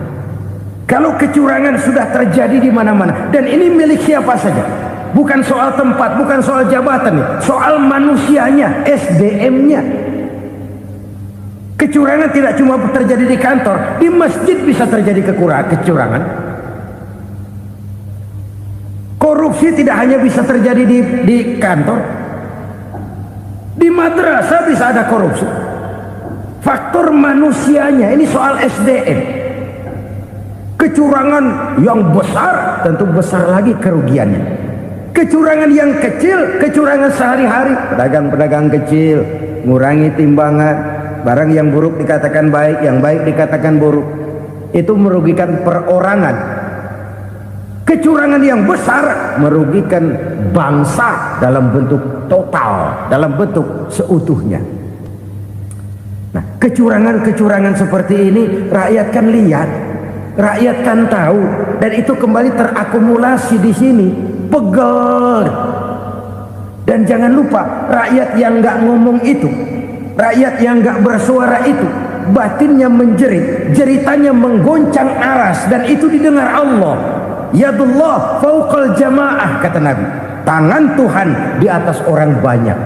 Kalau kecurangan sudah terjadi di mana-mana, dan ini milik siapa saja, bukan soal tempat, bukan soal jabatan, soal manusianya, SDM-nya. Kecurangan tidak cuma terjadi di kantor, di masjid bisa terjadi kecurangan. Korupsi tidak hanya bisa terjadi di kantor, di madrasah bisa ada korupsi. Faktor manusianya, ini soal SDM. Kecurangan yang besar tentu besar lagi kerugiannya. Kecurangan yang kecil, kecurangan sehari-hari, pedagang-pedagang kecil, ngurangi timbangan, barang yang buruk dikatakan baik, yang baik dikatakan buruk. Itu merugikan perorangan. Kecurangan yang besar merugikan bangsa dalam bentuk total, dalam bentuk seutuhnya. Nah, kecurangan-kecurangan seperti ini rakyat kan lihat, rakyat kan tahu, dan itu kembali terakumulasi di sini, pegel. Dan jangan lupa, rakyat yang nggak ngomong itu, rakyat yang nggak bersuara itu, batinnya menjerit, jeritannya menggoncang aras, dan itu didengar Allah. Yadullah fauqal jamaah, kata Nabi. Tangan Tuhan di atas orang banyak.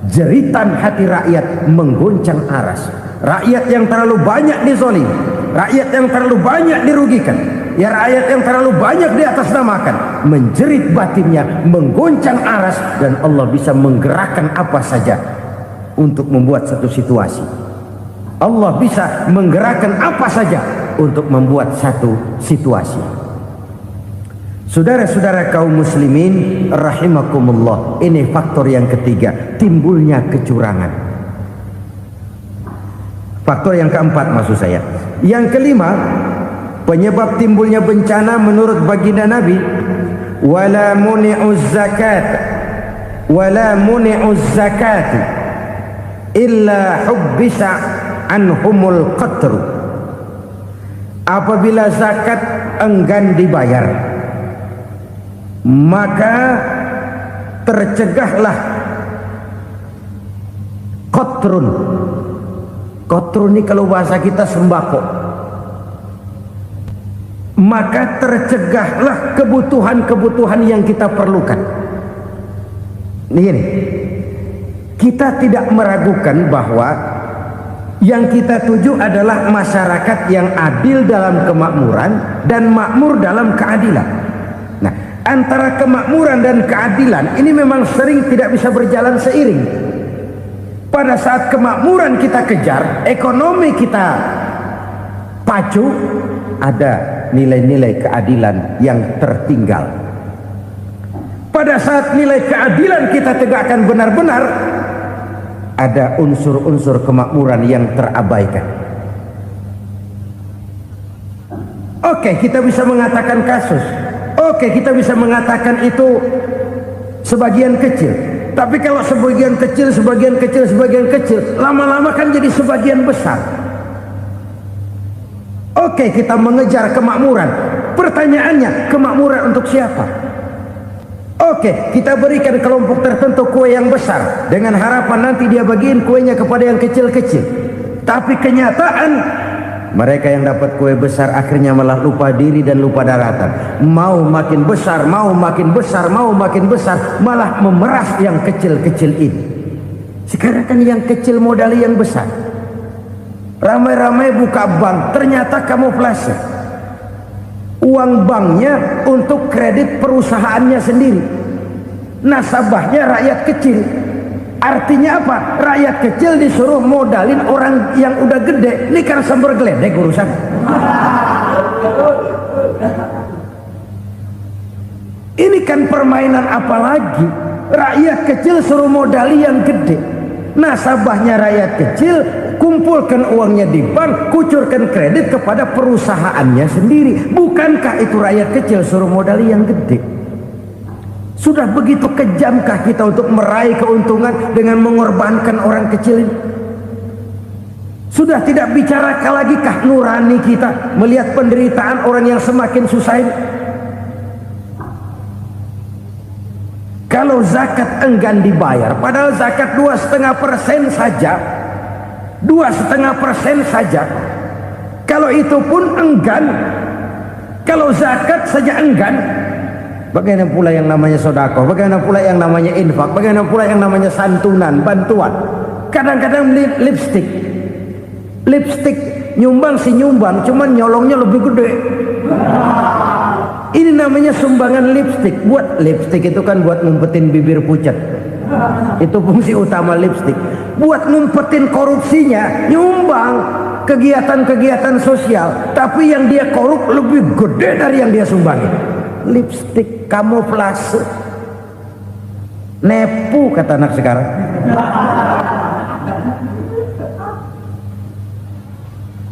Jeritan hati rakyat menggoncang aras. Rakyat yang terlalu banyak dizolim, rakyat yang terlalu banyak dirugikan, ya rakyat yang terlalu banyak di atas namakan, menjerit batinnya, menggoncang aras, dan Allah bisa menggerakkan apa saja untuk membuat satu situasi. Allah bisa menggerakkan apa saja untuk membuat satu situasi. Saudara-saudara kaum muslimin rahimakumullah, ini faktor yang ketiga, timbulnya kecurangan. Faktor yang keempat maksud saya. Yang kelima, penyebab timbulnya bencana menurut baginda Nabi, wala muni'uz zakat wala muni'uz zakat illa hubbisa anhumul qatr. Apabila zakat enggan dibayar, maka tercegahlah qatrun. Qatrun ini kalau bahasa kita sembako. Maka tercegahlah kebutuhan-kebutuhan yang kita perlukan. Ini kita tidak meragukan bahwa yang kita tuju adalah masyarakat yang adil dalam kemakmuran dan makmur dalam keadilan. Nah, antara kemakmuran dan keadilan ini memang sering tidak bisa berjalan seiring. Pada saat kemakmuran kita kejar, ekonomi kita pacu, ada nilai-nilai keadilan yang tertinggal. Pada saat nilai keadilan kita tegakkan benar-benar, ada unsur-unsur kemakmuran yang terabaikan. Oke, kita bisa mengatakan kasus. Oke, kita bisa mengatakan itu sebagian kecil. Tapi kalau sebagian kecil, lama-lama kan jadi sebagian besar. Oke, kita mengejar kemakmuran. Pertanyaannya, kemakmuran untuk siapa? Oke, kita berikan kelompok tertentu kue yang besar dengan harapan nanti dia bagiin kuenya kepada yang kecil-kecil. Tapi kenyataan, mereka yang dapat kue besar akhirnya malah lupa diri dan lupa daratan. Mau makin besar, mau makin besar, mau makin besar, malah memeras yang kecil-kecil ini. Sekarang kan yang kecil modali yang besar. Ramai-ramai buka bank, ternyata kamuflase. Uang banknya untuk kredit perusahaannya sendiri. Nasabahnya rakyat kecil. Artinya apa? Rakyat kecil disuruh modalin orang yang udah gede. Ini kan sumber geledek urusan. Ini kan permainan apa lagi? Rakyat kecil suruh modali yang gede. Nasabahnya rakyat kecil, kumpulkan uangnya di bank, kucurkan kredit kepada perusahaannya sendiri. Bukankah itu rakyat kecil suruh modali yang gede? Sudah begitu kejamkah kita untuk meraih keuntungan dengan mengorbankan orang kecil ini? Sudah tidak bicara lagi kah nurani kita melihat penderitaan orang yang semakin susah ini? Kalau zakat enggan dibayar, padahal zakat 2,5% saja, 2,5% saja. Kalau itu pun enggan, kalau zakat saja enggan, bagaimana pula yang namanya sedekah, bagaimana pula yang namanya infak, bagaimana pula yang namanya santunan, bantuan. Kadang-kadang lipstick nyumbang si nyumbang, cuman nyolongnya lebih gede. Ini namanya sumbangan lipstick. Buat lipstick itu kan buat ngumpetin bibir pucat. Itu fungsi utama lipstick. Buat ngumpetin korupsinya, nyumbang kegiatan-kegiatan sosial, tapi yang dia korup lebih gede dari yang dia sumbangin. Lipstick kamuflase, nepu kata anak sekarang.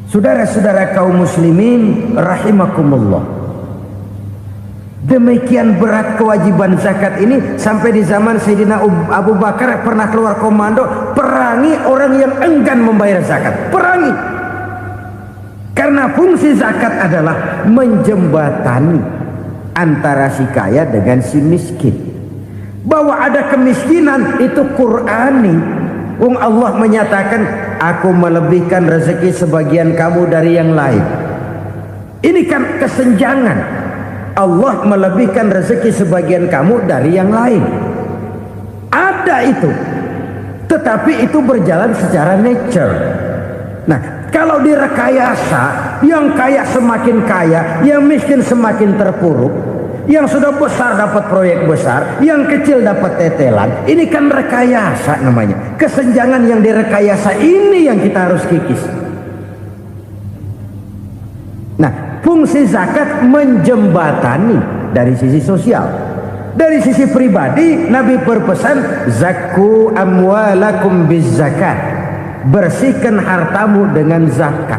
Saudara-saudara kaum muslimin rahimakumullah, demikian berat kewajiban zakat ini sampai di zaman Sayyidina Abu Bakar pernah keluar komando perangi orang yang enggan membayar zakat. Perangi, karena fungsi zakat adalah menjembatani antara si kaya dengan si miskin. Bahwa ada kemiskinan itu Qur'ani. Allah menyatakan, aku melebihkan rezeki sebagian kamu dari yang lain. Ini kan kesenjangan. Allah melebihkan rezeki sebagian kamu dari yang lain. Ada itu, tetapi itu berjalan secara nature. Nah, kalau direkayasa, yang kaya semakin kaya, yang miskin semakin terpuruk, yang sudah besar dapat proyek besar, yang kecil dapat tetelan. Ini kan rekayasa namanya. Kesenjangan yang direkayasa ini yang kita harus kikis. Nah, fungsi zakat menjembatani dari sisi sosial. Dari sisi pribadi, Nabi berpesan, zakku amwalakum biz zakat. Bersihkan hartamu dengan zakat.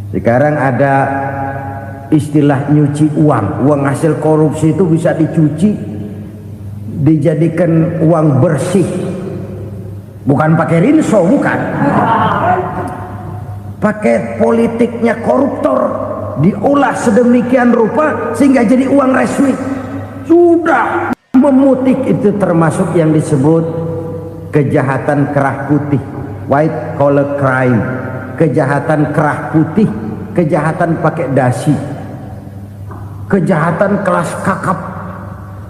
Sekarang ada istilah nyuci uang. Uang hasil korupsi itu bisa dicuci, dijadikan uang bersih. Bukan pakai rinso, bukan. Pakai politiknya koruptor, diolah sedemikian rupa sehingga jadi uang resmi. Sudah memutik, itu termasuk yang disebut kejahatan kerah putih, white collar crime. Kejahatan kerah putih, kejahatan pakai dasi, kejahatan kelas kakap.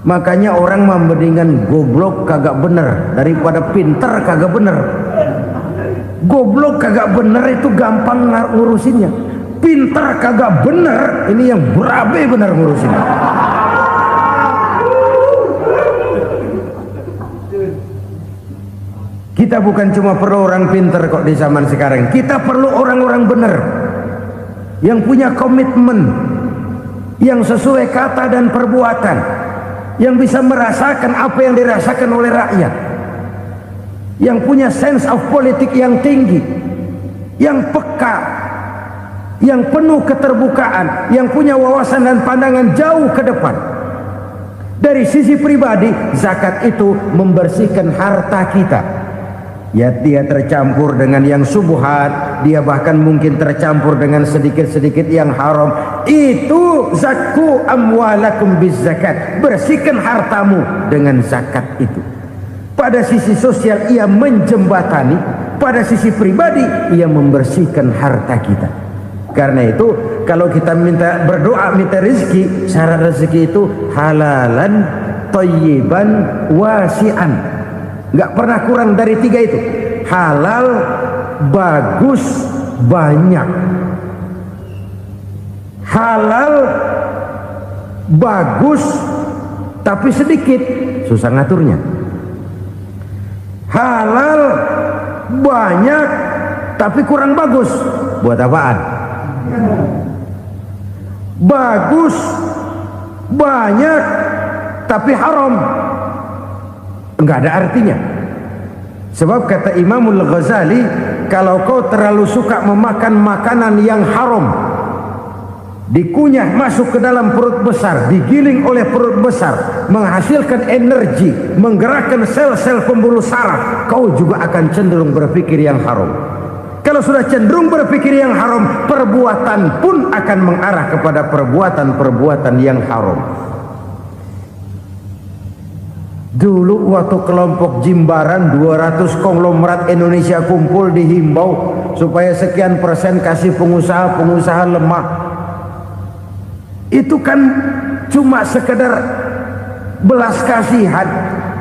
Makanya orang mendingan goblok kagak bener daripada pinter kagak bener. Goblok kagak bener itu gampang ngurusinnya. Pinter kagak bener, ini yang berabe bener ngurusinnya. Kita bukan cuma perlu orang pinter kok di zaman sekarang. Kita perlu orang-orang bener yang punya komitmen, yang sesuai kata dan perbuatan, yang bisa merasakan apa yang dirasakan oleh rakyat, yang punya sense of politik yang tinggi, yang peka, yang penuh keterbukaan, yang punya wawasan dan pandangan jauh ke depan. Dari sisi pribadi, zakat itu membersihkan harta kita. Ya, dia tercampur dengan yang subuhat, dia bahkan mungkin tercampur dengan sedikit-sedikit yang haram. Itu zakku amwalakum biz zakat. Bersihkan hartamu dengan zakat itu. Pada sisi sosial ia menjembatani, pada sisi pribadi ia membersihkan harta kita. Karena itu kalau kita minta berdoa minta rezeki, syarat rezeki itu halalan thayyiban wasi'an. Nggak pernah kurang dari 3 itu. Halal, bagus, banyak. Halal, bagus, tapi sedikit, susah ngaturnya. Halal, banyak, tapi kurang bagus, buat apaan? Bagus, banyak, tapi haram, enggak ada artinya. Sebab kata Imamul Ghazali, kalau kau terlalu suka memakan makanan yang haram, dikunyah masuk ke dalam perut besar, digiling oleh perut besar, menghasilkan energi, menggerakkan sel-sel pembuluh saraf, kau juga akan cenderung berpikir yang haram. Kalau sudah cenderung berpikir yang haram, perbuatan pun akan mengarah kepada perbuatan-perbuatan yang haram. Dulu waktu kelompok Jimbaran 200 konglomerat Indonesia kumpul, dihimbau supaya sekian persen kasih pengusaha-pengusaha lemah. Itu kan cuma sekedar belas kasihan,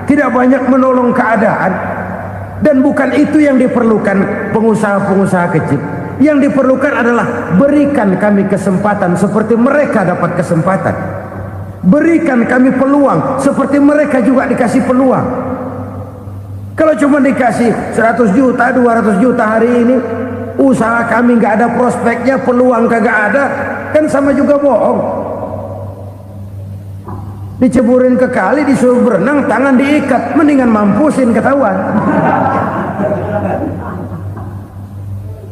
tidak banyak menolong keadaan. Dan bukan itu yang diperlukan pengusaha-pengusaha kecil. Yang diperlukan adalah berikan kami kesempatan seperti mereka dapat kesempatan. Berikan kami peluang seperti mereka juga dikasih peluang. Kalau cuma dikasih 100 juta, 200 juta hari ini, usaha kami nggak ada prospeknya, peluang kagak ada, kan sama juga bohong. Diceburin ke kali, disuruh berenang, tangan diikat, mendingan mampusin ketahuan.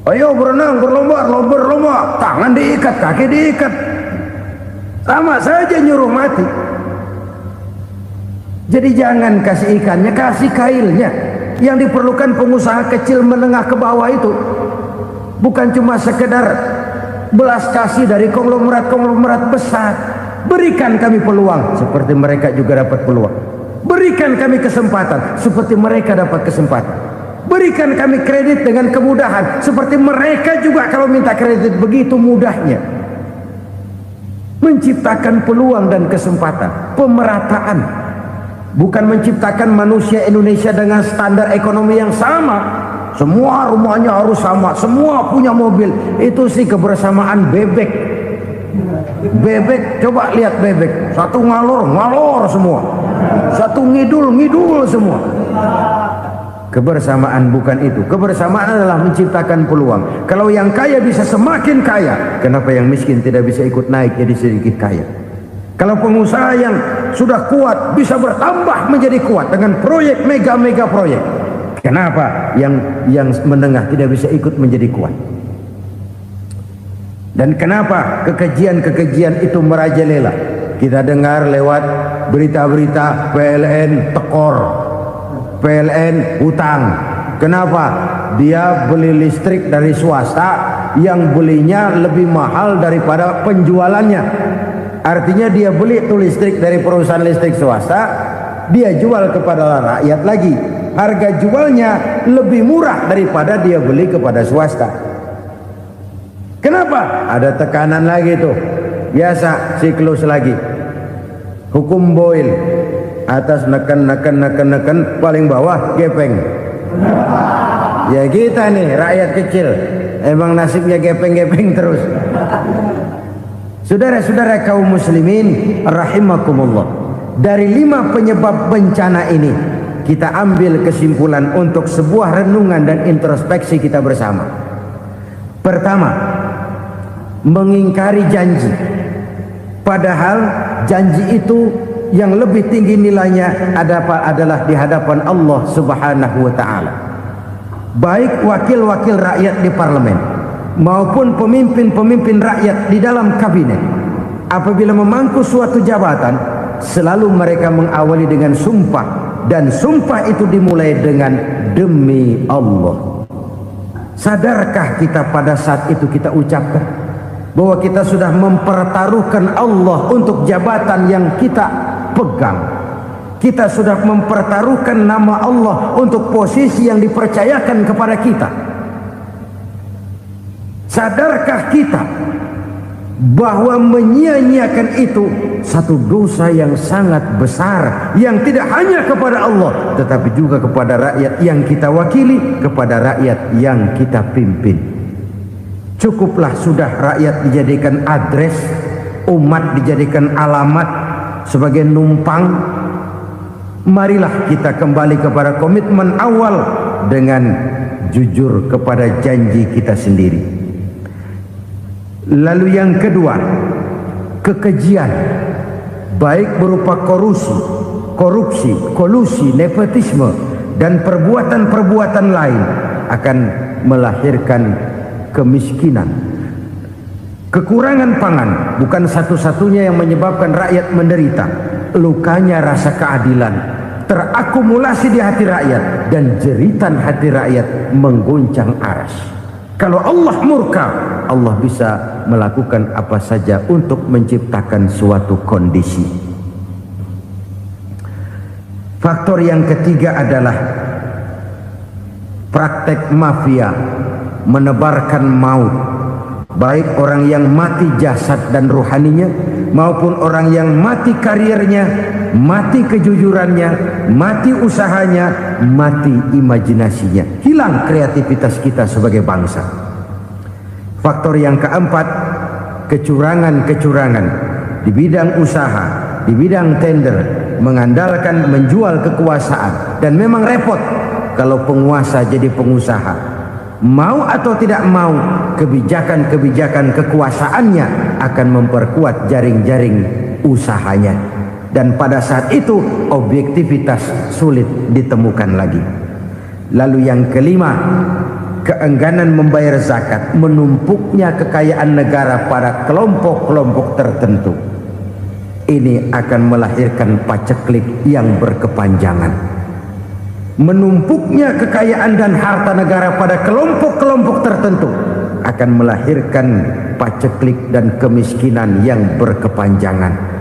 Ayo berenang, berlomba, tangan diikat, kaki diikat. Sama saja nyuruh mati. Jadi jangan kasih ikannya, kasih kailnya. Yang diperlukan pengusaha kecil menengah ke bawah itu bukan cuma sekedar belas kasih dari konglomerat besar. Berikan kami peluang seperti mereka juga dapat peluang. Berikan kami kesempatan seperti mereka dapat kesempatan. Berikan kami kredit dengan kemudahan seperti mereka juga kalau minta kredit begitu mudahnya. Menciptakan peluang dan kesempatan, pemerataan. Bukan menciptakan manusia Indonesia dengan standar ekonomi yang sama. Semua rumahnya harus sama, semua punya mobil. Itu sih kebersamaan bebek. Bebek, coba lihat bebek. Satu ngalor semua. Satu ngidul semua. Kebersamaan bukan itu. Kebersamaan adalah menciptakan peluang. Kalau yang kaya bisa semakin kaya, kenapa yang miskin tidak bisa ikut naik jadi sedikit kaya? Kalau pengusaha yang sudah kuat bisa bertambah menjadi kuat dengan proyek mega proyek, kenapa yang menengah tidak bisa ikut menjadi kuat? Dan kenapa kekejian itu merajalela? Kita dengar lewat berita-berita PLN tekor, PLN hutang. Kenapa? Dia beli listrik dari swasta yang belinya lebih mahal daripada penjualannya. Artinya dia beli itu listrik dari perusahaan listrik swasta, dia jual kepada rakyat lagi. Harga jualnya lebih murah daripada dia beli kepada swasta. Kenapa? Ada tekanan lagi tuh. Biasa siklus lagi. Hukum Boyle. Atas neken, paling bawah gepeng. Ya kita nih rakyat kecil, emang nasibnya gepeng terus. Saudara-saudara kaum muslimin rahimakumullah, dari 5 penyebab bencana ini kita ambil kesimpulan untuk sebuah renungan dan introspeksi kita bersama. Pertama, mengingkari janji, padahal janji itu yang lebih tinggi nilainya adalah di hadapan Allah Subhanahu wa ta'ala. Baik wakil-wakil rakyat di parlemen maupun pemimpin-pemimpin rakyat di dalam kabinet, apabila memangku suatu jabatan, selalu mereka mengawali dengan sumpah, dan sumpah itu dimulai dengan demi Allah. Sadarkah kita pada saat itu kita ucapkan bahwa kita sudah mempertaruhkan Allah untuk jabatan yang kita pegang? Kita sudah mempertaruhkan nama Allah untuk posisi yang dipercayakan kepada kita. Sadarkah kita bahwa menyia-nyiakan itu satu dosa yang sangat besar, yang tidak hanya kepada Allah tetapi juga kepada rakyat yang kita wakili, kepada rakyat yang kita pimpin. Cukuplah sudah rakyat dijadikan address, umat dijadikan alamat sebagai numpang. Marilah kita kembali kepada komitmen awal dengan jujur kepada janji kita sendiri. Lalu yang kedua, kekejian, baik berupa korupsi, kolusi, nepotisme, dan perbuatan-perbuatan lain akan melahirkan kemiskinan. Kekurangan pangan bukan satu-satunya yang menyebabkan rakyat menderita. Lukanya rasa keadilan terakumulasi di hati rakyat, dan jeritan hati rakyat mengguncang aras. Kalau Allah murka, Allah bisa melakukan apa saja untuk menciptakan suatu kondisi. Faktor yang ketiga adalah praktek mafia menebarkan maut, baik orang yang mati jasad dan rohaninya maupun orang yang mati karirnya, mati kejujurannya, mati usahanya, mati imajinasinya. Hilang kreativitas kita sebagai bangsa. Faktor yang keempat, kecurangan-kecurangan di bidang usaha, di bidang tender, mengandalkan menjual kekuasaan. Dan memang repot kalau penguasa jadi pengusaha. Mau atau tidak mau, kebijakan-kebijakan kekuasaannya akan memperkuat jaring-jaring usahanya. Dan pada saat itu objektivitas sulit ditemukan lagi. Lalu yang kelima, keengganan membayar zakat, menumpuknya kekayaan negara pada kelompok-kelompok tertentu, ini akan melahirkan paceklik yang berkepanjangan. Menumpuknya kekayaan dan harta negara pada kelompok-kelompok tertentu akan melahirkan paceklik dan kemiskinan yang berkepanjangan.